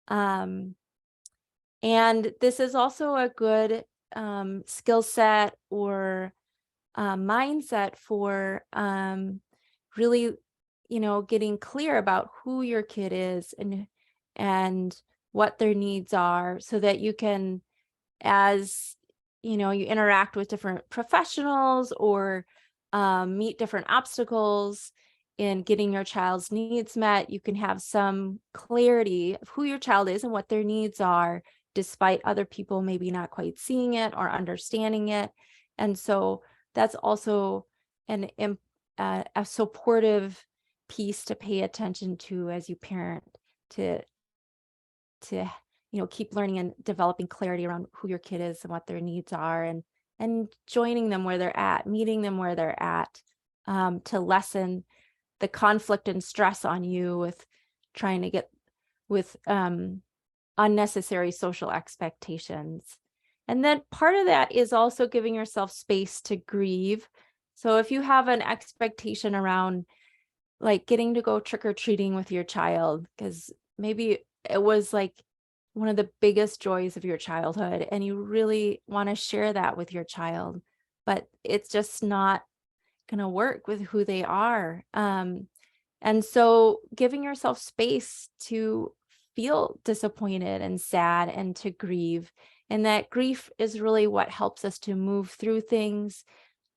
And this is also a good skill set or mindset for really, getting clear about who your kid is and what their needs are, so that you can, as you interact with different professionals or meet different obstacles in getting your child's needs met, you can have some clarity of who your child is and what their needs are, despite other people maybe not quite seeing it or understanding it. And so that's also a supportive piece to pay attention to as you parent, to keep learning and developing clarity around who your kid is and what their needs are, and joining them where they're at, meeting them where they're at, to lessen the conflict and stress on you with trying to get with unnecessary social expectations. And then part of that is also giving yourself space to grieve. So if you have an expectation around like getting to go trick-or-treating with your child, because maybe it was like one of the biggest joys of your childhood and you really want to share that with your child, but it's just not going to work with who they are. And so giving yourself space to feel disappointed and sad and to grieve. And that grief is really what helps us to move through things,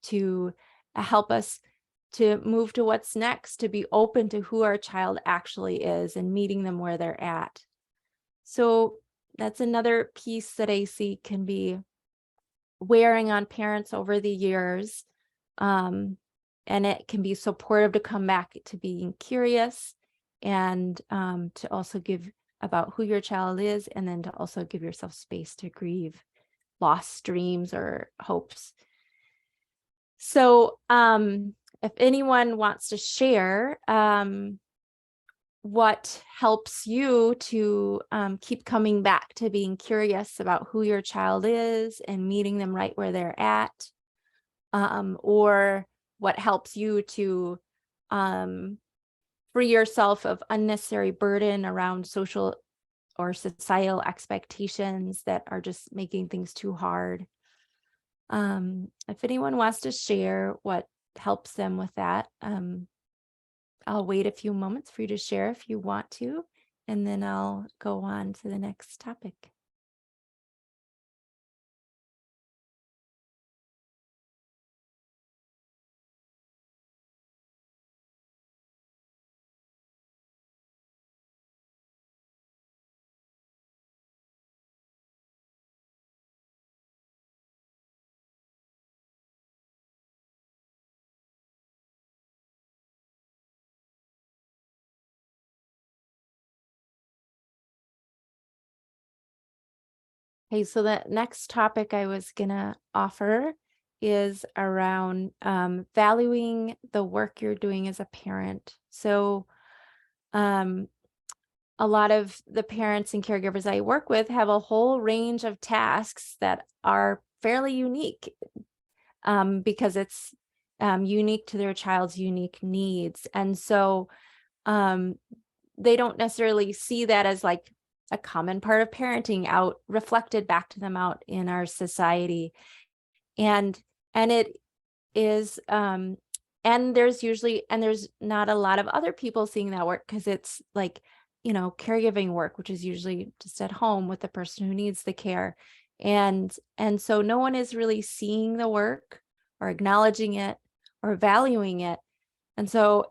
to help us to move to what's next, to be open to who our child actually is and meeting them where they're at. So that's another piece that I see can be wearing on parents over the years. And it can be supportive to come back to being curious, and to also give about who your child is, and then to also give yourself space to grieve lost dreams or hopes. So if anyone wants to share what helps you to keep coming back to being curious about who your child is and meeting them right where they're at, or what helps you to free yourself of unnecessary burden around social or societal expectations that are just making things too hard. If anyone wants to share what helps them with that, I'll wait a few moments for you to share if you want to, and then I'll go on to the next topic. Okay, so the next topic I was gonna offer is around valuing the work you're doing as a parent. So a lot of the parents and caregivers I work with have a whole range of tasks that are fairly unique because it's unique to their child's unique needs. And so they don't necessarily see that as like a common part of parenting out reflected back to them out in our society. And it is and there's not a lot of other people seeing that work because it's like, you know, caregiving work, which is usually just at home with the person who needs the care. And so no one is really seeing the work or acknowledging it or valuing it. And so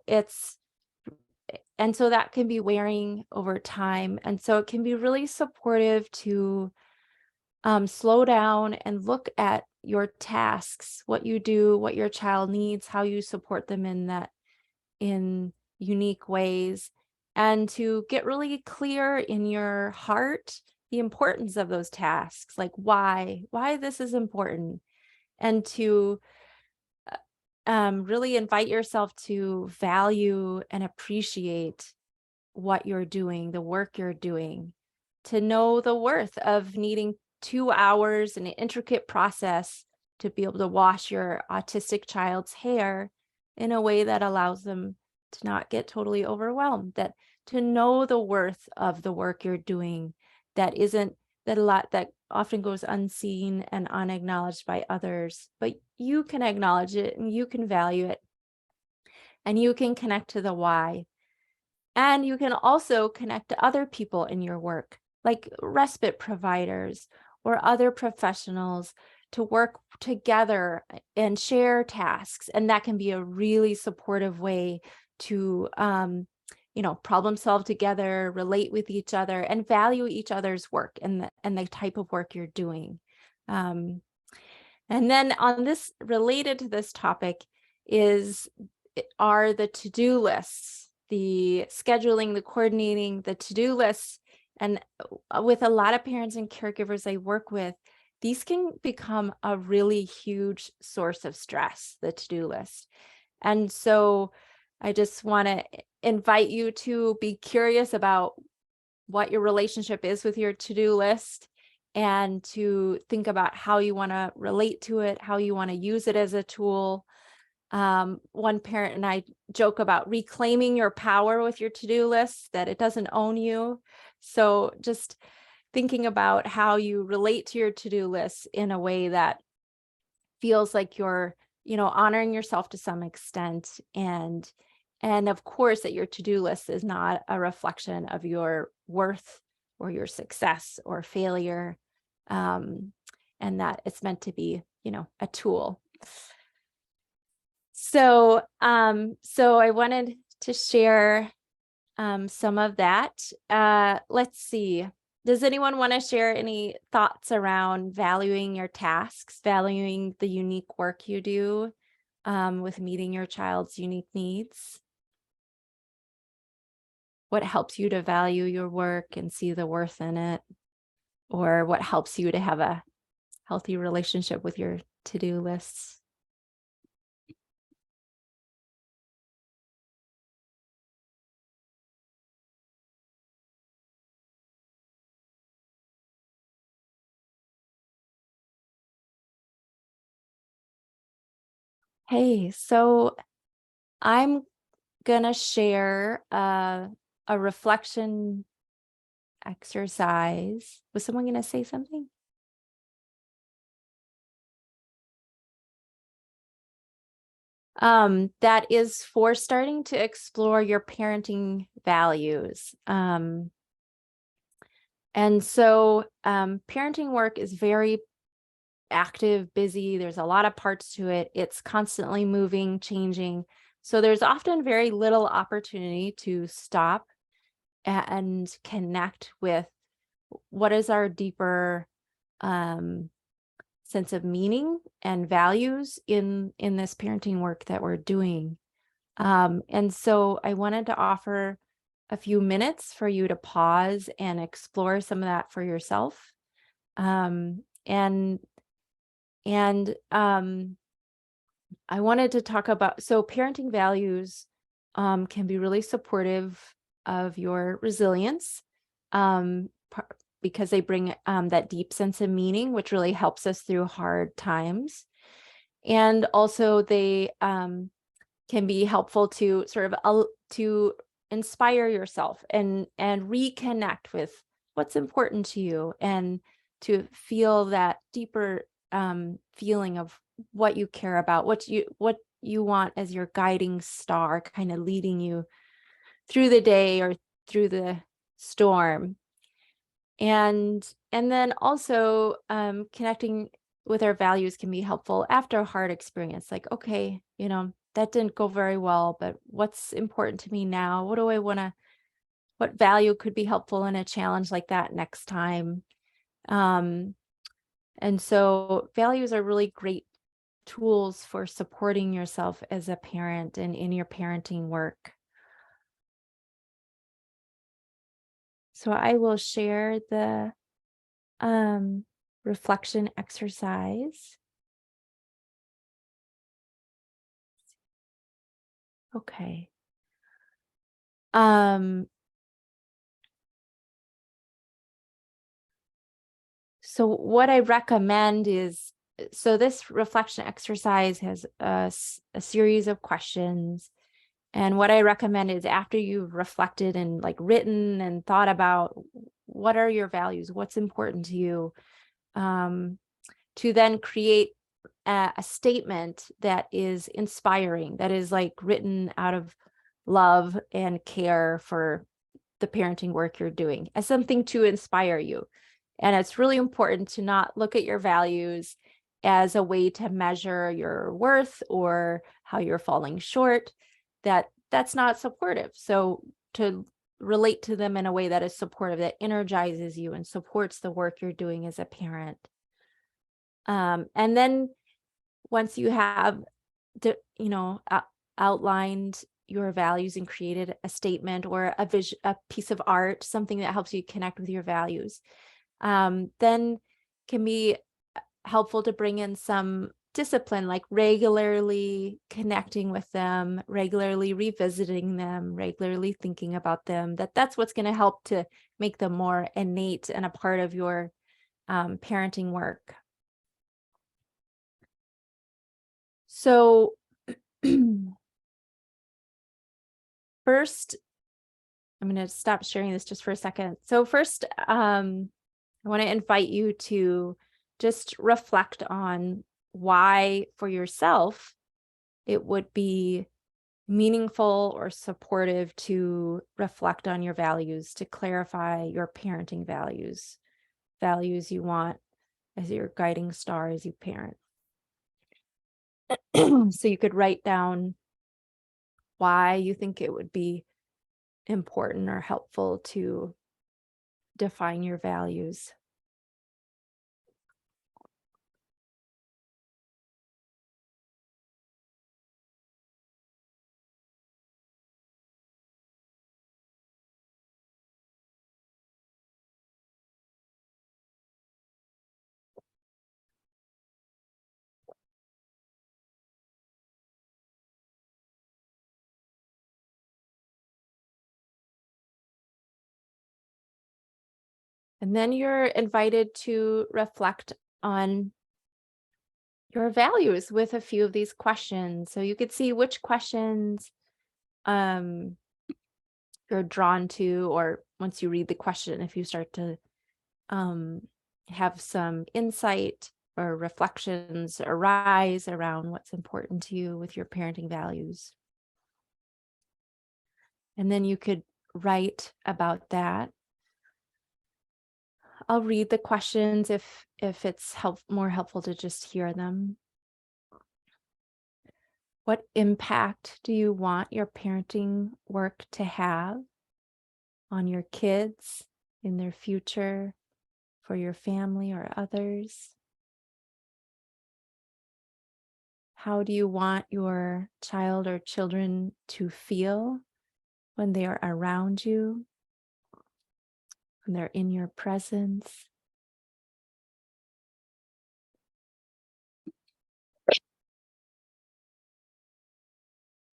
that can be wearing over time. And so it can be really supportive to slow down and look at your tasks, what you do, what your child needs, how you support them in unique ways, and to get really clear in your heart the importance of those tasks, like why this is important, and to really invite yourself to value and appreciate what you're doing, the work you're doing, to know the worth of needing 2 hours in an intricate process to be able to wash your autistic child's hair in a way that allows them to not get totally overwhelmed, that to know the worth of the work you're doing that often goes unseen and unacknowledged by others, but you can acknowledge it and you can value it and you can connect to the why. And you can also connect to other people in your work, like respite providers or other professionals, to work together and share tasks. And that can be a really supportive way to, problem solve together, relate with each other, and value each other's work and the type of work you're doing. And then on this, related to this topic, are the to-do lists, the scheduling, the coordinating, the to-do lists. And with a lot of parents and caregivers I work with, these can become a really huge source of stress, the to-do list. And so I just want to invite you to be curious about what your relationship is with your to-do list, and to think about how you want to relate to it, how you want to use it as a tool. One parent and I joke about reclaiming your power with your to-do list, that it doesn't own you. So just thinking about how you relate to your to-do list in a way that feels like you're, honoring yourself to some extent. And of course, that your to-do list is not a reflection of your worth or your success or failure. And that it's meant to be, a tool. So I wanted to share some of that. Let's see. Does anyone want to share any thoughts around valuing your tasks, valuing the unique work you do with meeting your child's unique needs? What helps you to value your work and see the worth in it? Or what helps you to have a healthy relationship with your to-do lists? Hey, so I'm gonna share a reflection exercise. Was someone gonna say something? That is for starting to explore your parenting values. And so parenting work is very active, busy. There's a lot of parts to it. It's constantly moving, changing. So there's often very little opportunity to stop and connect with what is our deeper sense of meaning and values in this parenting work that we're doing. And so I wanted to offer a few minutes for you to pause and explore some of that for yourself. And I wanted to talk about, so parenting values can be really supportive of your resilience because they bring that deep sense of meaning, which really helps us through hard times. And also they can be helpful to sort of to inspire yourself and reconnect with what's important to you, and to feel that deeper feeling of what you care about, what you want as your guiding star, kind of leading you through the day or through the storm. And then also connecting with our values can be helpful after a hard experience. Like, okay, that didn't go very well, but what's important to me now? What do I want to, what value could be helpful in a challenge like that next time? And so values are really great tools for supporting yourself as a parent and in your parenting work. So I will share the reflection exercise. Okay. So what I recommend is, so this reflection exercise has a series of questions. And what I recommend is, after you've reflected and like written and thought about what are your values, what's important to you, to then create a statement that is inspiring, that is like written out of love and care for the parenting work you're doing, as something to inspire you. And it's really important to not look at your values as a way to measure your worth or how you're falling short. That's not supportive. So to relate to them in a way that is supportive, that energizes you and supports the work you're doing as a parent. And then once you have outlined your values and created a statement or a piece of art, something that helps you connect with your values, then can be helpful to bring in some discipline, like regularly connecting with them, regularly revisiting them, regularly thinking about them. That's what's going to help to make them more innate and a part of your parenting work. So first, I'm going to stop sharing this just for a second. So first, I want to invite you to just reflect on why for yourself it would be meaningful or supportive to reflect on your values, to clarify your parenting values you want as your guiding star as you parent. So you could write down why you think it would be important or helpful to define your values. And then you're invited to reflect on your values with a few of these questions. So you could see which questions you're drawn to, or once you read the question, if you start to have some insight or reflections arise around what's important to you with your parenting values. And then you could write about that. I'll read the questions if it's more helpful to just hear them. What impact do you want your parenting work to have on your kids, in their future, for your family or others? How do you want your child or children to feel when they are around you, when they're in your presence?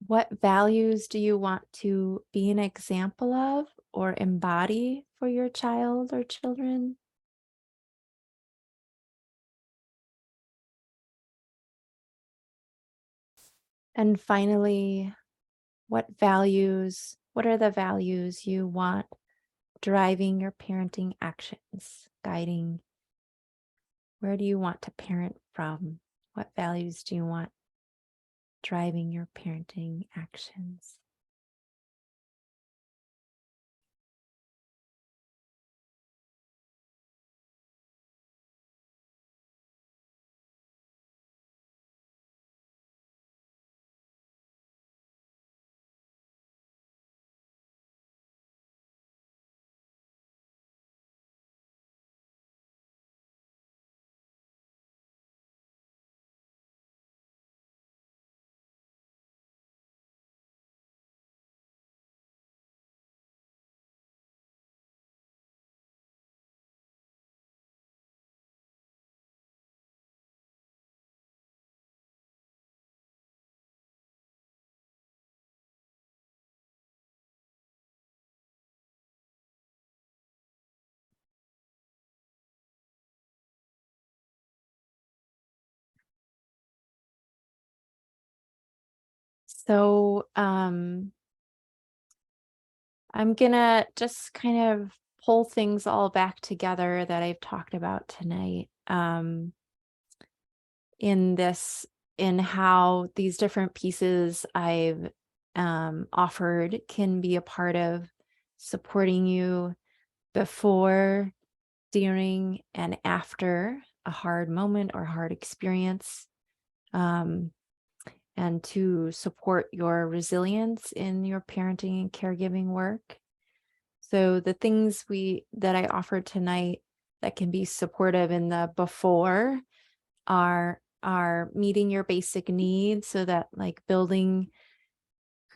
What values do you want to be an example of or embody for your child or children? And finally, what are the values you want driving your parenting actions, guiding? Where do you want to parent from? What values do you want driving your parenting actions? So I'm gonna just kind of pull things all back together that I've talked about tonight, in how these different pieces I've offered can be a part of supporting you before, during, and after a hard moment or hard experience. And to support your resilience in your parenting and caregiving work. So the things that I offered tonight that can be supportive in the before are meeting your basic needs, so that like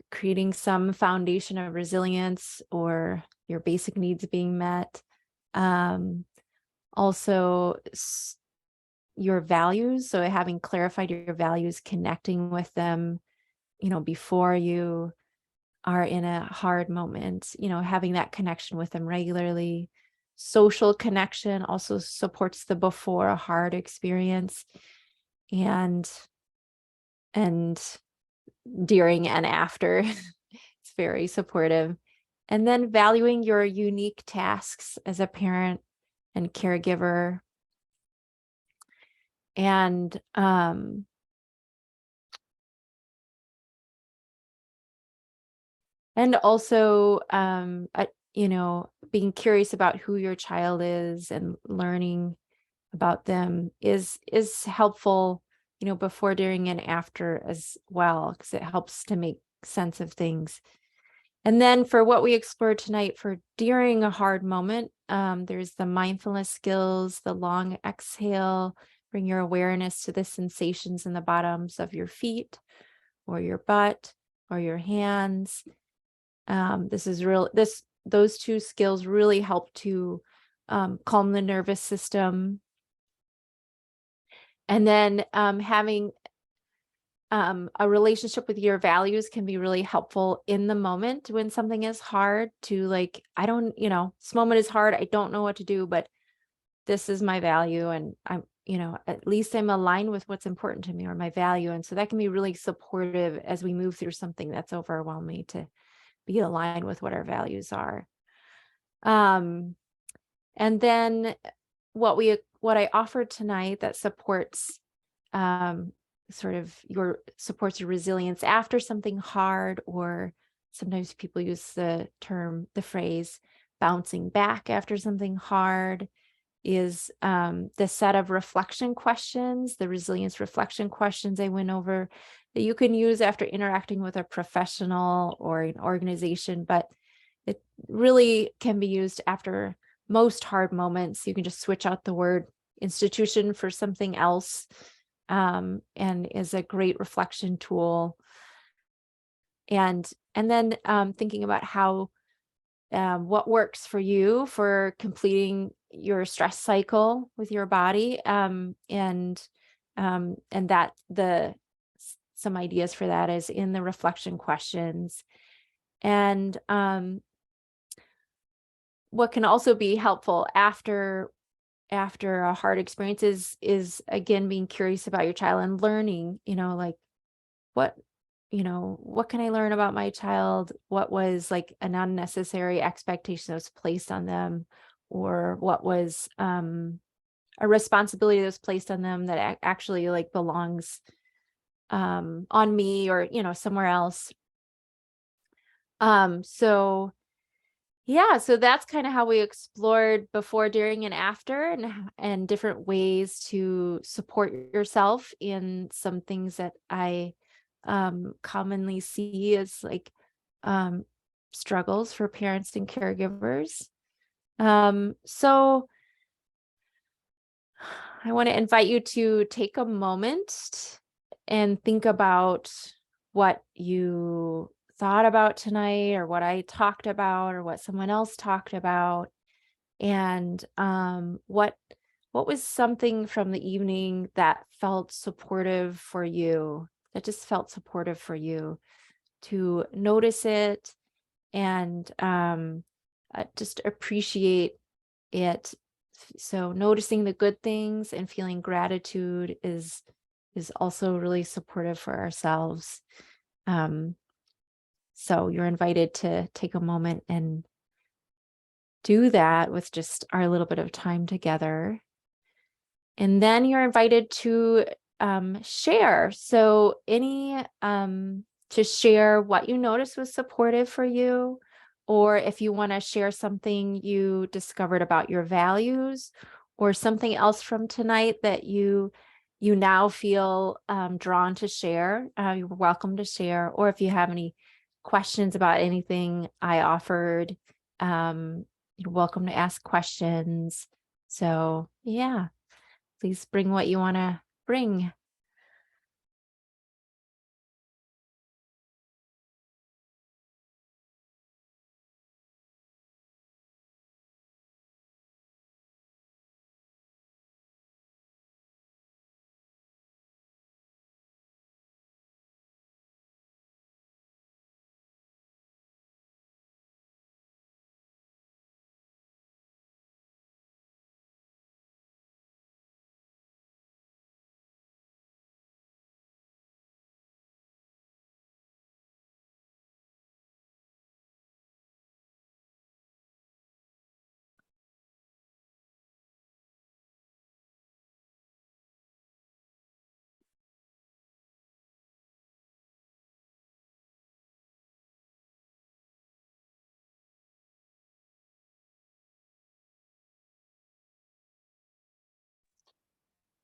creating some foundation of resilience or your basic needs being met. Also your values, so having clarified your values, connecting with them, before you are in a hard moment, having that connection with them regularly. Social connection also supports the before a hard experience, and during and after. It's very supportive. And then valuing your unique tasks as a parent and caregiver. And also, being curious about who your child is and learning about them is helpful, before, during, and after as well, because it helps to make sense of things. And then for what we explored tonight, for during a hard moment, there's the mindfulness skills, the long exhale, bring your awareness to the sensations in the bottoms of your feet or your butt or your hands. Those two skills really help to calm the nervous system. And then having a relationship with your values can be really helpful in the moment when something is hard, to like, this moment is hard. I don't know what to do, but this is my value. And I'm, at least I'm aligned with what's important to me or my value. And so that can be really supportive as we move through something that's overwhelming, to be aligned with what our values are. And then what I offered tonight that supports supports your resilience after something hard, or sometimes people use the phrase bouncing back after something hard, is the set of reflection questions, the resilience reflection questions I went over, that you can use after interacting with a professional or an organization, but it really can be used after most hard moments. You can just switch out the word institution for something else, and is a great reflection tool. And then thinking about how what works for you for completing your stress cycle with your body, and that the some ideas for that is in the reflection questions. And what can also be helpful after a hard experience is again being curious about your child and learning, like what can I learn about my child? What was like an unnecessary expectation that was placed on them, or what was a responsibility that was placed on them that actually like belongs on me or somewhere else. So yeah, so that's kind of how we explored before, during, and after, and different ways to support yourself in some things that I commonly see as like struggles for parents and caregivers. So I want to invite you to take a moment and think about what you thought about tonight, or what I talked about, or what someone else talked about, and what was something from the evening that felt supportive for you, to notice it and just appreciate it. So noticing the good things and feeling gratitude is also really supportive for ourselves. So you're invited to take a moment and do that with just our little bit of time together. And then you're invited to share. So to share what you noticed was supportive for you, or if you want to share something you discovered about your values, or something else from tonight that you now feel drawn to share, you're welcome to share. Or if you have any questions about anything I offered, you're welcome to ask questions. So yeah, please bring what you want to bring.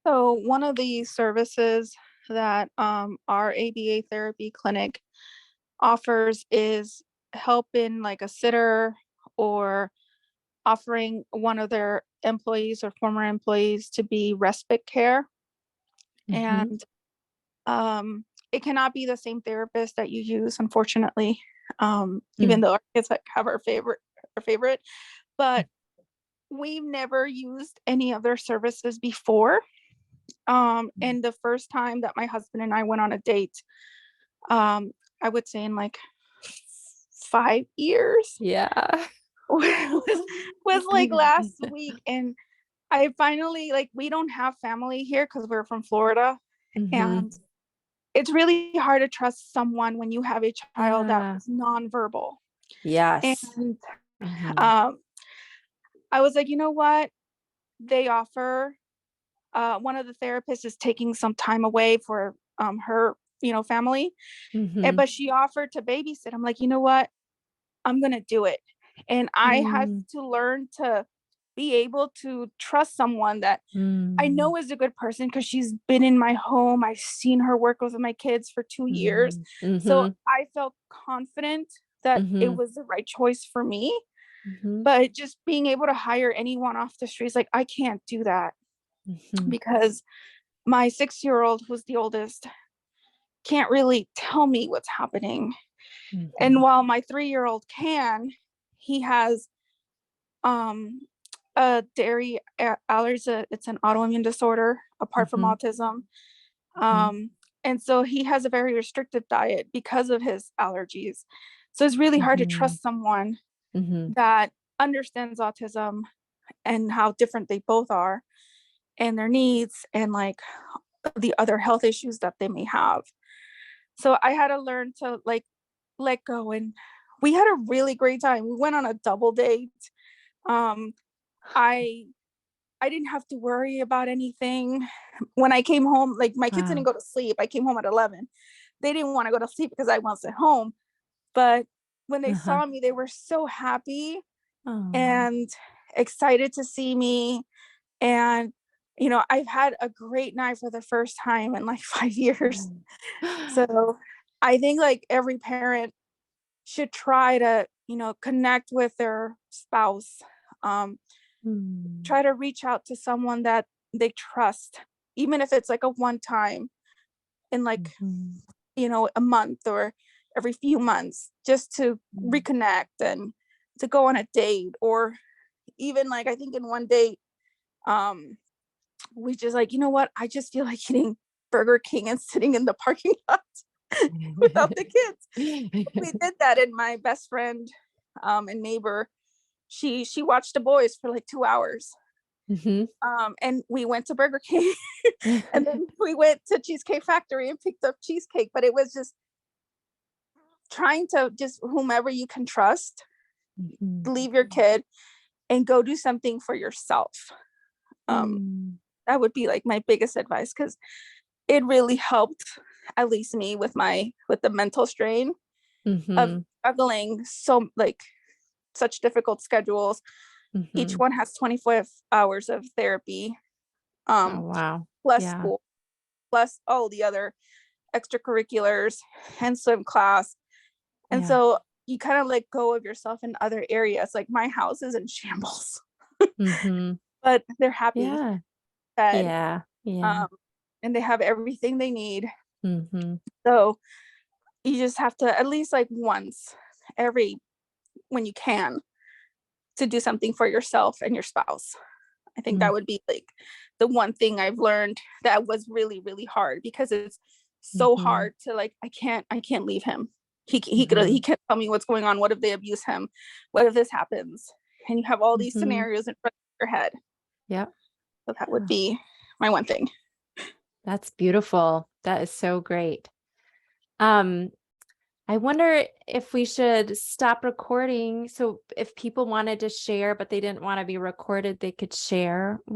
So one of the services that our ABA therapy clinic offers is help in like a sitter, or offering one of their employees or former employees to be respite care. Mhm. And it cannot be the same therapist that you use, unfortunately, Mm. even though our kids have our favorite, but we've never used any of their services before. And the first time that my husband and I went on a date, I would say in like 5 years, Yeah. was like last week. And I finally, like, we don't have family here because we're from Florida. Mhm. And it's really hard to trust someone when you have a child Yeah. that's nonverbal. Yes. And Mhm. I was like, you know what? They offer, one of the therapists is taking some time away for her, family. Mhm. But she offered to babysit. I'm like, you know what? I'm going to do it. And I had Mm. to learn to be able to trust someone that I know is a good person, because she's been in my home. I've seen her work with my kids for 2 years. Mhm. So Mhm. I felt confident that it Mhm. was the right choice for me. Mhm. But just being able to hire anyone off the streets, like, I can't do that, Mhm. because my 6-year-old, who's the oldest, can't really tell me what's happening. And Mhm. while my 3-year-old can, he has a dairy allergy. It's an autoimmune disorder apart from Mhm. autism. Mhm. And so he has a very restrictive diet because of his allergies. So it's really hard to trust someone that understands autism and how different they both are and their needs and like the other health issues that they may have. So I had to learn to like let go, and we had a really great time. We went on a double date. I didn't have to worry about anything. When I came home, like my kids didn't go to sleep. I came home at 11. They didn't want to go to sleep because I wasn't home. But when they saw me, they were so happy and excited to see me. And, you know, I've had a great night for the first time in like 5 years. So I think like every parent should try to, you know, connect with their spouse. Try to reach out to someone that they trust, even if it's like a one time in like, you know, a month or every few months, just to reconnect and to go on a date. Or even like, I think in one date, we just like, you know what, I just feel like eating Burger King and sitting in the parking lot without the kids. We did that, and my best friend and neighbor, she watched the boys for like 2 hours. And we went to Burger King and then we went to Cheesecake Factory and picked up cheesecake. But it was just trying to just whomever you can trust, leave your kid and go do something for yourself. That would be like my biggest advice, because it really helped at least me with the mental strain of juggling so like such difficult schedules. Each one has 24 hours of therapy, plus school, plus all the other extracurriculars and swim class. And so you kind of let go of yourself in other areas. Like my house is in shambles, but they're happy, fed, and they have everything they need. So you just have to at least like once when you can, to do something for yourself and your spouse. I think that would be like the one thing I've learned that was really, really hard, because it's so hard to like, I can't leave him. He can't tell me what's going on. What if they abuse him? What if this happens? And you have all these scenarios in front of your head. So that would be my one thing. That's beautiful. That is so great. I wonder if we should stop recording. So if people wanted to share, but they didn't want to be recorded, they could share. What